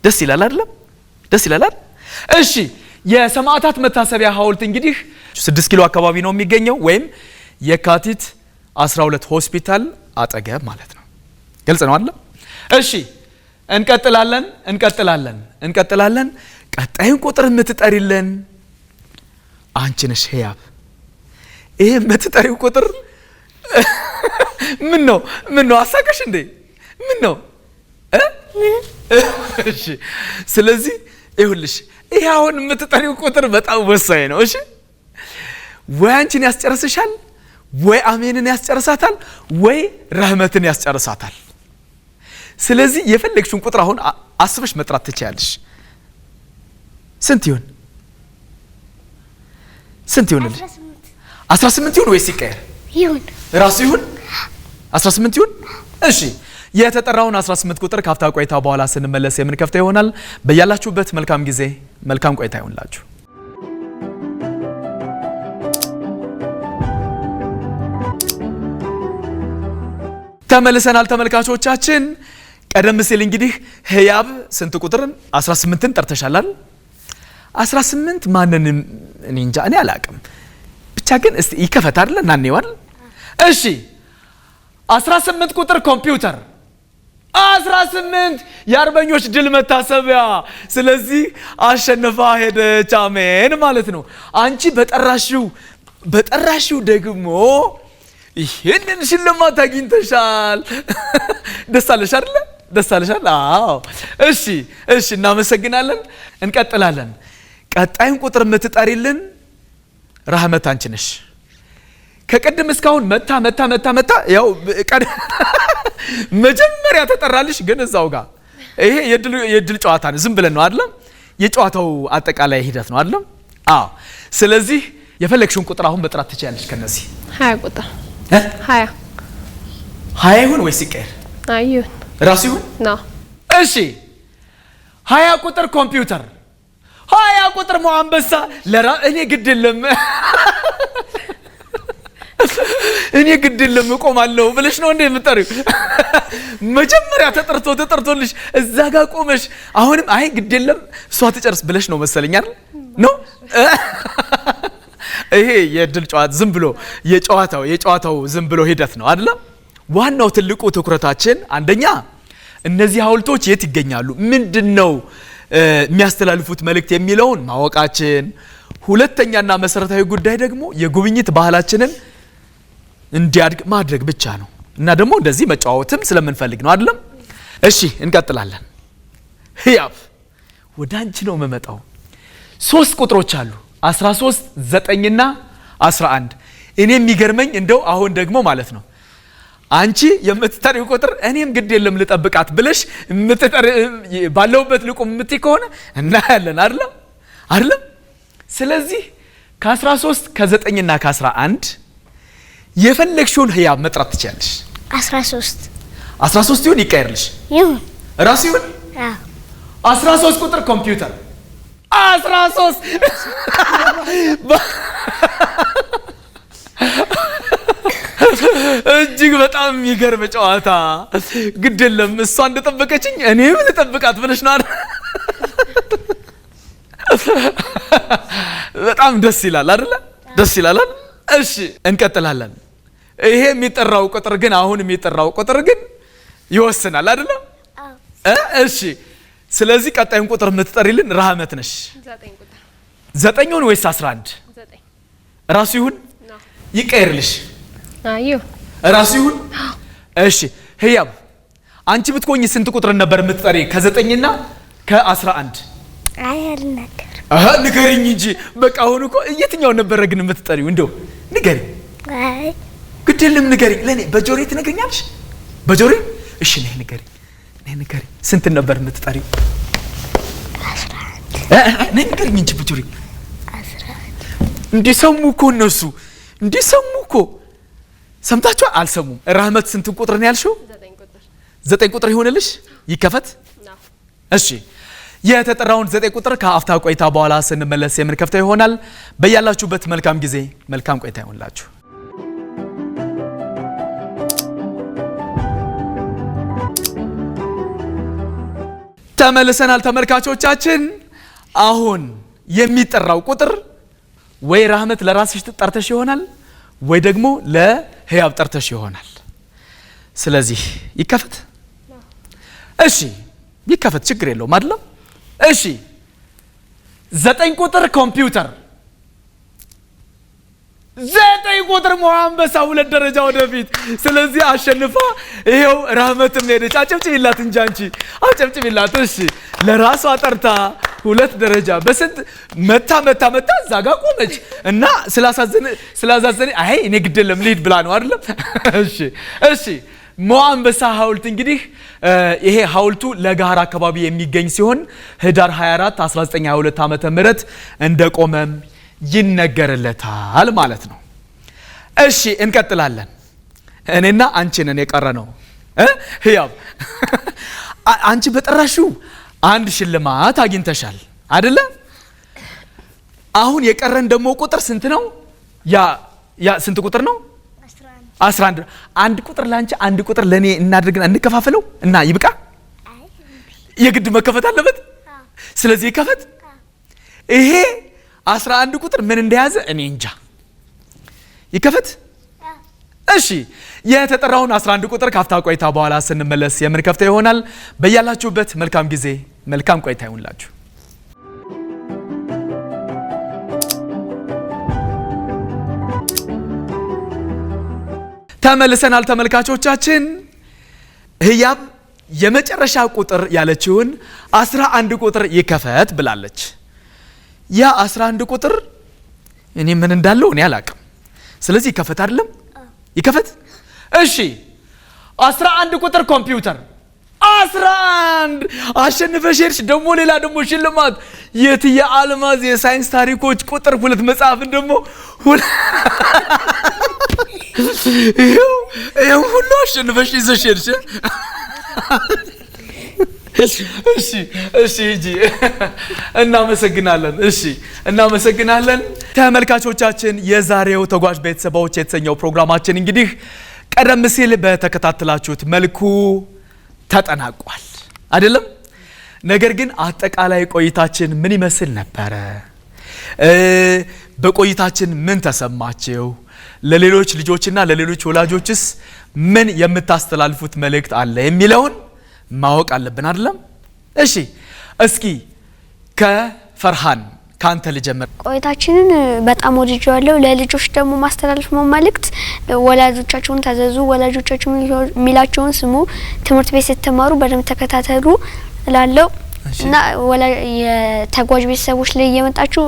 ደስ ይላል አይደለም ደስ ይላል እሺ የሰማዕታት መታሰቢያ ሐውልት እንግዲህ 6 ኪሎ አካባቢ ነው የሚገኘው ወይም የካቲት 12 ሆስፒታል አጠገብ ማለት ነው ግልጽ ነው አይደል እሺ እንቀጥላለን ቀጣዩን ቁጥር የምትጠሪልን አንቺ ነሽ ህያብ ይሄ የምትጠሪው ቁጥር ምን ነው አሳቀሽ እንዴ ምን ነው እሺ ስለዚህ ይሁንልሽ ይሄ አሁን የምትጠሪው ቁጥር በጣም ወሳኝ ነው እሺ ወይ አንቺን ያስጨርስሻል ወይ አሜንን ያስጨርሳታል ወይ ረህመትን ያስጨርሳታል ስለዚህ የፈለግሽውን ቁጥር አሁን አስበሽ መጥራት ትችያለሽ ስንት ይሆንልሽ 18 ይሁን ወይስ ይቀየር ይሁን ራሱ ይሁን 18 ይሁን እሺ የተጠራውን 18 ቁጥር ካፍታ ቆይታ በኋላ ስንመለስ የምንከፍተው ይሆናል በያላችሁበት መልካም ጊዜ መልካም ቆይታ ይሁንላችሁ ተመልሰናል ተመልካቾቻችን። ቀደም ሲል እንግዲህ ህያብ ስንት ቁጥርን 18ን ጠርተሻላል። 18 ማንንም እኔ እንጃ እኔ አላቅም። ብቻ ግን እስቲ ይከፈት አይደል እናኔዋል። እሺ 18 ቁጥር ኮምፒውተር 18 የአርበኞች ድል መታሰቢያ። ስለዚህ አሸንፋ ሄደች። አሜን ማለት ነው። አንቺ በጠራሽው ደግሞ ይሄንን ሽልማት አግኝተሻል። ደስ አለሽ አይደል? ደስ አለሻል? አዎ። እሺ እናመሰግናለን። እንቀጥላለን። ቀጣዩን ቁጥር የምትጠሪልን ራህመት አንቺ ነሽ። ከቀደም እስካሁን መታ ያው መጀመሪያ ተጠራልሽ፣ ግን እዛው ጋር ይሄ የድል ጨዋታ ነው። ዝም ብለን ነው አይደለም? የጨዋታው አጠቃላይ ሂደት ነው አይደለም? አዎ። ስለዚህ የፈለግሽውን ቁጥር አሁን መጥራት ትችያለሽ። ከነዚህ 20 ቁጥር 20 ይሁን ወይስ ይቀር? አይሁን ራሱ ይሁን ነው። እሺ 20 ቁጥር ኮምፒውተር 20 ቁጥር ሞአንበሳ እኔ ግድልም እኔ ግድልም እቆማለሁ ብለሽ ነው እንዴ የምትጠሪው? መጀመሪያ ተጠርቶልሽ እዛ ጋር ቆመሽ አሁንም አይ ግድልም እሷ ትጨርስ ብለሽ ነው መሰለኝ አይደል? ነው ይሄ የድል ጨዋታ ዝም ብሎ የጨዋታው ዝም ብሎ ሂደት ነው አይደል? ዋናው ትልቁ ትኩረታችን አንደኛ እነዚህ ሐውልቶች የት ይገኛሉ፣ ምንድነው የሚያስተላልፉት መልእክት የሚለውን ማወቃችን፣ ሁለተኛና መሰረታዊ ጉዳይ ደግሞ የጉብኝት ባህላችንን እንዲያድግ ማድረግ ብቻ ነው። እና ደግሞ እንደዚህ መጫወትም ስለምንፈልግ ነው አይደለም? እሺ እንቀጥላለን። ህያብ ወደ አንቺ ነው የምመጣው። 3 ቁጥሮች አሉ 13 9ና 11። እኔ የሚገርመኝ እንደው አሁን ደግሞ ማለት ነው አንቺ የምትጠሪው ቁጥር እኔም ግድ የለም ልጠብቃት ብለሽ ባለውበት ልቁም የምትይ ከሆነ እናያለን አይደለም? ስለዚህ ከ13 ከ9ና ከ11 የፈለግሽውን ህያብ መጥራት ትችያለሽ። 13 ይሁን ይቀየርልሽ? ይሁን ራሱ ይሁን። 13 ቁጥር ኮምፒውተር 13 እጅግ በጣም የሚገርም ጨዋታ። ግድ የለም እሷ እንደጠበቀችኝ እኔም ልጠብቃት ብለሽ ነው አይደል? በጣም ደስ ይላል አይደል? ደስ ይላል። እሺ እንቀጥላለን። ይሄ የሚጠራው ቁጥር ግን ይወስናል አይደል? እሺ ስለዚህ ቀጣዩን ቁጥር የምትጠሪልን ራህመት ነሽ። 9 ቁጥር 9 ወይስ 11? 9 ራሱ ይሁን ይቀየርልሽ? አይሁ ራሱ ይሁን። እሺ ህያብ አንቺ ብትቆኝ ስንት ቁጥር ነበር የምትጠሪ? ከ9ና ከ11? አልነገር ንገሪኝ እንጂ በቃ አሁን እኮ የትኛው ነበረ ግን የምትጠሪው? እንደው ንገሪኝ። አይ ግድ የለም ንገሪኝ። ለኔ በጆሮዬ ትነግሪኛለሽ? በጆሮዬ? እሺ ነይ ንገሪኝ። ስንት ነበር የምትጠሪው? 11 ነይ ንገሪኝ እንጂ በጆሮዬ። 11 እንዲሰሙ እኮ እነሱ እንዲሰሙ እኮ ሰምታችኋል? አልሰሙም። ራህመት ስንት ቁጥር ነው ያልሽው? 9 ቁጥር ይሆንልሽ? ይከፈት። እሺ የተጠራውን 9 ቁጥር ከአፍታ ቆይታ በኋላ ስንመለስ የምንከፍተው ይሆናል። በያላችሁበት መልካም ጊዜ መልካም ቆይታ ይሆንላችሁ። ተመልሰናል ተመልካቾቻችን። አሁን የሚጠራው ቁጥር ወይ ራህመት ለራስሽ ጠርተሽ ይሆናል ወይ ደግሞ ለህያብ ጠርተሽ ይሆናል። ስለዚህ ይከፈት። እሺ ይከፈት፣ ችግር የለውም አይደለም? እሺ 9 ቁጥር ኮምፒውተር 9 ቁጥር ሞአንበሳ 2 ደረጃ ወደፊት። ስለዚህ አሸንፋ ይሄው ራህመትም ሄደች። አጨብጭቢላት እንጂ አንቺ አጨብጭቢላት። እሺ ለራሷ ጠርታ 2 ደረጃ በስንት መታ እዛ ጋር ቆመች እና ስላሳዘነ አይ እኔ ግድ የለም ልሂድ ብላ ነው አይደለም? እሺ ሞአንበሳ ሐውልት እንግዲህ ይሄ ሐውልቱ ለጋራ አካባቢ የሚገኝ ሲሆን ህዳር 24 1922 ዓመተ ምህረት እንደቆመም ይነገርለታል ማለት ነው። እሺ እንቀጥላለን። እኔና አንቺ ነን የቀረነው። ህያብ አንቺ በጠራሽው አንድ ሽልማት አግኝተሻል አይደለ? አሁን የቀረን ደግሞ ቁጥር ስንት ነው? ያ ስንት ቁጥር ነው? 11 አንድ ቁጥር ላንቺ አንድ ቁጥር ለኔ እናድርግና እንከፋፈለው እና ይብቃ። የግድ መከፈት አለበት። ስለዚህ ይከፈት። ይሄ 11 ቁጥር ምን እንደያዘ እኔ እንጃ። ይከፈት። እሺ የተጠራውን 11 ቁጥር ካፍታ ቆይታ በኋላ ስንመለስ የምንከፍተው ይሆናል። በያላችሁበት መልካም ጊዜ መልካም ቆይታ ይሁንላችሁ። ተመልሰናል ተመልካቾቻችን። ህያብ የመጨረሻ ቁጥር ያለችውን 11 ቁጥር ይከፈት ብላለች። ያ 11 ቁጥር እኔ ምን እንዳለው እኔ አላቅም። ስለዚህ ይከፈት አይደለም? ይከፈት። እሺ 11 ቁጥር ኮምፒውተር 11 አሸንፈሽ ሄድሽ። ደግሞ ሌላ ደግሞ ሽልማት የትየ አልማዝ የሳይንስ ታሪኮች ቁጥር 2 መጽሐፍን ደግሞ ይሄው ሁሉ አሸንፈሽ ይዘሽ ሄድሽ። እሺ ሂጂ። እናመሰግናለን። እሺ እናመሰግናለን። ተመልካቾቻችን የዛሬው ተጓዥ ቤተሰቦች የተሰኘው ፕሮግራማችን እንግዲህ ቀደም ሲል በተከታተላችሁት መልኩ ተጠናቋል አይደለም? ነገር ግን አጠቃላይ ቆይታችን ምን ይመስል ነበረ? በቆይታችን ምን ተሰማችሁ? ለሌሎች ልጆችና ለሌሎች ወላጆችስ ምን የምታስተላልፉት መልእክት አለ የሚለውን ማወቅ አለብን አይደለም? እሺ እስኪ ከፈርሃን ካንተ ልጀምር። ቆይታችንን በጣም ወድጄዋለሁ። ለልጆች ደግሞ ማስተላለፍ መልእክት ወላጆቻችሁን ታዘዙ፣ ወላጆቻችሁ ሚላቸውን ስሙ፣ ትምህርት ቤት ስትማሩ በደንብ ተከታተሉ እላለሁ እና የተጓዥ ቤተሰቦች ላይ እየመጣችሁ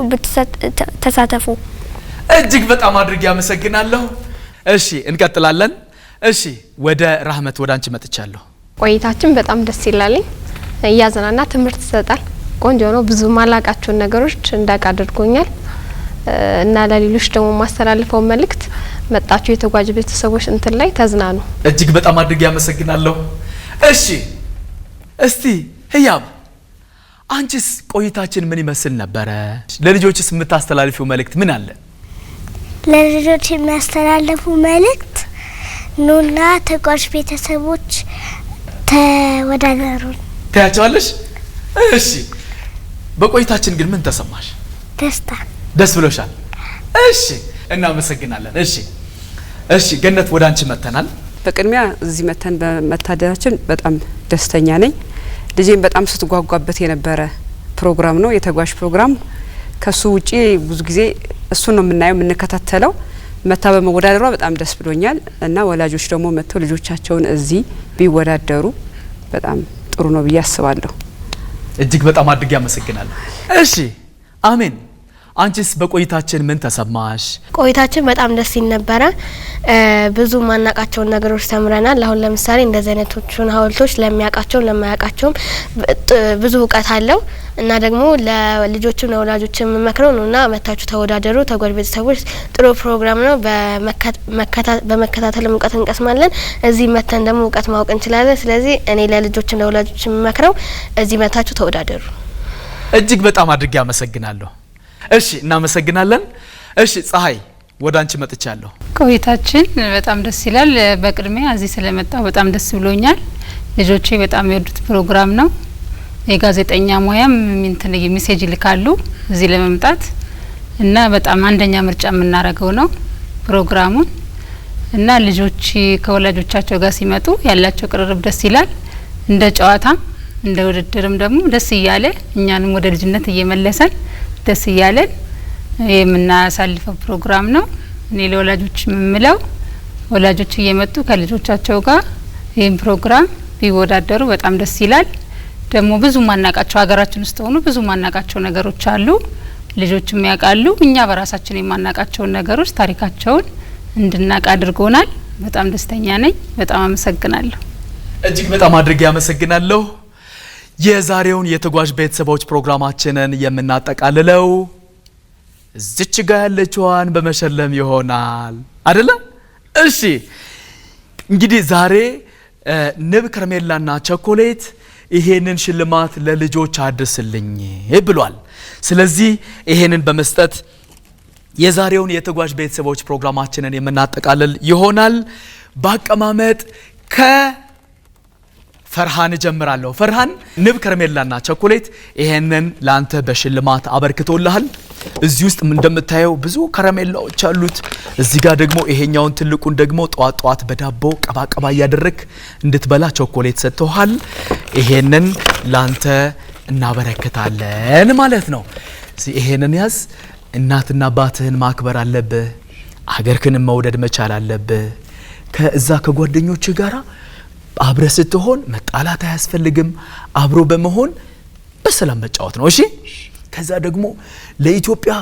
ተሳተፉ። እጅግ በጣም አድርጌ አመሰግናለሁ። እሺ እንቀጥላለን። እሺ ወደ ራህመት ወደ አንቺ መጥቻለሁ። ቆይታችን በጣም ደስ ይላል። እያዘናና ትምህርት ይሰጣል። ቆንጆ ነው። ብዙ ማላቃቸውን ነገሮች እንዳቅ አድርጎኛል እና ለሌሎች ደግሞ ማስተላልፈው መልእክት መጣችሁ የተጓዥ ቤተሰቦች እንትን ላይ ተዝናኑ። እጅግ በጣም አድርጌ አመሰግናለሁ። እሺ እስቲ ህያብ አንቺስ ቆይታችን ምን ይመስል ነበረ? ለልጆችስ የምታስተላልፊው መልእክት ምን አለ? ለልጆች የሚያስተላልፉ መልእክት ኑና ተጓዥ ቤተሰቦች ተወዳደሩ። ታያቸዋለሽ? እሺ በቆይታችን ግን ምን ተሰማሽ? ደስ ብሎሻል? እሺ እናመሰግናለን። እሺ ገነት ወደ አንቺ መተናል። በቅድሚያ እዚህ መተን በመታደራችን በጣም ደስተኛ ነኝ። ልጄን በጣም ስትጓጓበት የነበረ ፕሮግራም ነው የተጓዥ ፕሮግራም። ከሱ ውጪ ብዙ ጊዜ እሱ ነው የምናየው የምንከታተለው። መታ በመወዳደሯ በጣም ደስ ብሎኛል እና ወላጆች ደግሞ መጥተው ልጆቻቸውን እዚህ ቢወዳደሩ በጣም ጥሩ ነው ብዬ አስባለሁ። እጅግ በጣም አድርጌ አመሰግናለሁ። እሺ አሜን። አንቺስ በቆይታችን ምን ተሰማሽ? ቆይታችን በጣም ደስ ይል ነበረ። ብዙ ማናቃቸውን ነገሮች ተምረናል። አሁን ለምሳሌ እንደዚህ አይነቶቹን ሀውልቶች ለሚያቃቸው ለማያቃቸውም ብዙ እውቀት አለው እና ደግሞ ለልጆችም ለወላጆችም የምመክረው ነውና መታችሁ ተወዳደሩ። ተጓዥ ቤተሰቦች ጥሩ ፕሮግራም ነው። በመከታተል እውቀት እንቀስማለን። እዚህ መተን ደግሞ እውቀት ማወቅ እንችላለን። ስለዚህ እኔ ለልጆችም ለወላጆችም የምመክረው እዚህ መታችሁ ተወዳደሩ። እጅግ በጣም አድርጌ አመሰግናለሁ። እሺ እናመሰግናለን። እሺ ፀሐይ ወደ አንቺ መጥቻለሁ። ቆይታችን በጣም ደስ ይላል። በቅድሚያ እዚህ ስለመጣው በጣም ደስ ብሎኛል። ልጆቼ በጣም የወዱት ፕሮግራም ነው። የጋዜጠኛ ሙያም እንትን ሜሴጅ ይልካሉ እዚህ ለመምጣት እና በጣም አንደኛ ምርጫ የምናረገው ነው ፕሮግራሙን እና ልጆች ከወላጆቻቸው ጋር ሲመጡ ያላቸው ቅርርብ ደስ ይላል። እንደ ጨዋታም እንደ ውድድርም ደግሞ ደስ እያለ እኛንም ወደ ልጅነት እየመለሰን ደስ እያለን የምናሳልፈው ፕሮግራም ነው። እኔ ለወላጆች የምለው ወላጆች እየመጡ ከልጆቻቸው ጋር ይህን ፕሮግራም ቢወዳደሩ በጣም ደስ ይላል። ደግሞ ብዙ ማናቃቸው ሀገራችን ውስጥ ሆኑ ብዙ ማናቃቸው ነገሮች አሉ። ልጆችም ያውቃሉ። እኛ በራሳችን የማናቃቸውን ነገሮች ታሪካቸውን እንድናቅ አድርጎናል። በጣም ደስተኛ ነኝ። በጣም አመሰግናለሁ። እጅግ በጣም አድርጌ አመሰግናለሁ። የዛሬውን የተጓዥ ቤተሰቦች ፕሮግራማችንን የምናጠቃልለው እዚች ጋር ያለችዋን በመሸለም ይሆናል አይደለ? እሺ እንግዲህ ዛሬ ንብ ከረሜላና ቸኮሌት ይሄንን ሽልማት ለልጆች አድርስልኝ ብሏል። ስለዚህ ይሄንን በመስጠት የዛሬውን የተጓዥ ቤተሰቦች ፕሮግራማችንን የምናጠቃልል ይሆናል። በአቀማመጥ ከፈርሃን ጀምራለሁ። ፈርሃን ንብ ከረሜላና ቸኮሌት ይሄንን ላንተ በሽልማት አበርክቶልሃል። እዚህ ውስጥ እንደምታየው ብዙ ከረሜላዎች አሉት። እዚህ ጋር ደግሞ ይሄኛውን ትልቁን ደግሞ ጧት በዳቦ ቀባቀባ እያደረክ እንድትበላ ቸኮሌት ሰጥተዋል። ይሄንን ላንተ እናበረክታለን ማለት ነው። ይሄንን ያዝ። እናትና አባትህን ማክበር አለብህ። ሀገርህንም መውደድ መቻል አለብህ። ከዛ ከጓደኞች ጋራ አብረ ስትሆን መጣላት አያስፈልግም። አብሮ በመሆን በሰላም መጫወት ነው። እሺ ከዛ ደግሞ ለኢትዮጵያ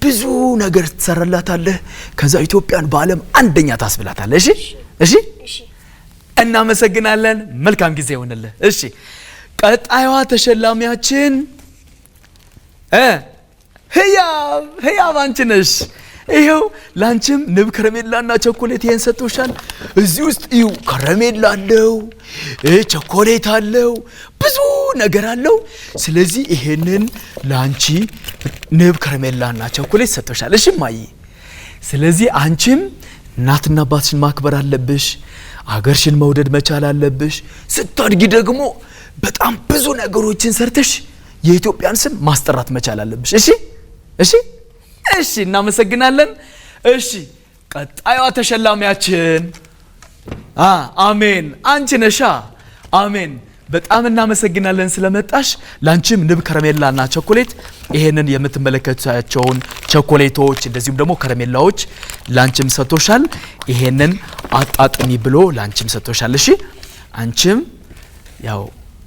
ብዙ ነገር ትሰራላታለህ። ከዛ ኢትዮጵያን በዓለም አንደኛ ታስብላታለህ። እሺ እሺ እናመሰግናለን። መልካም ጊዜ ይሁንልህ። እሺ ቀጣይዋ ተሸላሚያችን ህያብ አንቺ ነሽ። ይሄው ላንቺም ንብ ከረሜላና ቸኮሌት ይሄን ሰጥቶሻል። እዚህ ውስጥ እዩ ከረሜላ አለው፣ ቸኮሌት አለው፣ ብዙ ነገር አለው። ስለዚህ ይሄንን ላንቺ ንብ ከረሜላና ቸኮሌት ሰጥቶሻል። እሺ ማይ፣ ስለዚህ አንቺም እናትና አባትሽን ማክበር አለብሽ። አገርሽን መውደድ መቻል አለብሽ። ስታድጊ ደግሞ በጣም ብዙ ነገሮችን ሰርተሽ የኢትዮጵያን ስም ማስጠራት መቻል አለብሽ። እሺ እሺ እሺ እናመሰግናለን። እሺ ቀጣይዋ ተሸላሚያችን አሜን አንቺ ነሻ። አሜን በጣም እናመሰግናለን ስለመጣሽ። ላንቺም ንብ ከረሜላና ቸኮሌት ይሄንን የምትመለከቷቸውን ቸኮሌቶች እንደዚሁም ደግሞ ከረሜላዎች ላንቺም ሰጥቶሻል። ይሄንን አጣጥሚ ብሎ ላንቺም ሰጥቶሻል። እሺ አንቺም ያው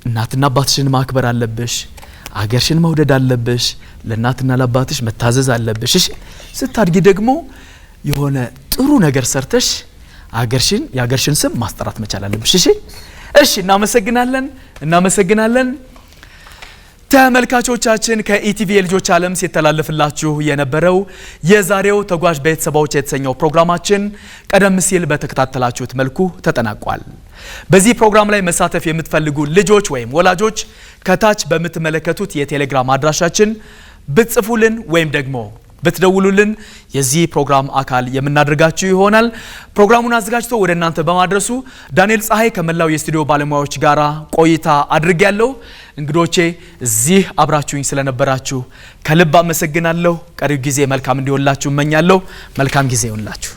እናትና አባትሽን ማክበር አለብሽ። አገርሽን መውደድ አለብሽ። ለእናትና ለአባትሽ መታዘዝ አለብሽ። እሺ ስታድጊ ደግሞ የሆነ ጥሩ ነገር ሰርተሽ የአገርሽን ስም ማስጠራት መቻል አለብሽ። እሺ እሺ እናመሰግናለን። ተመልካቾቻችን ከኢቲቪ የልጆች ዓለም ሲተላለፍላችሁ የነበረው የዛሬው ተጓዥ ቤተሰቦች የተሰኘው ፕሮግራማችን ቀደም ሲል በተከታተላችሁት መልኩ ተጠናቋል። በዚህ ፕሮግራም ላይ መሳተፍ የምትፈልጉ ልጆች ወይም ወላጆች ከታች በምትመለከቱት የቴሌግራም አድራሻችን ብትጽፉልን ወይም ደግሞ ብትደውሉልን የዚህ ፕሮግራም አካል የምናደርጋችሁ ይሆናል። ፕሮግራሙን አዘጋጅቶ ወደ እናንተ በማድረሱ ዳንኤል ፀሐይ ከመላው የስቱዲዮ ባለሙያዎች ጋር ቆይታ አድርጌያለሁ። እንግዶቼ እዚህ አብራችሁኝ ስለነበራችሁ ከልብ አመሰግናለሁ። ቀሪው ጊዜ መልካም እንዲሆንላችሁ እመኛለሁ። መልካም ጊዜ ይሁንላችሁ።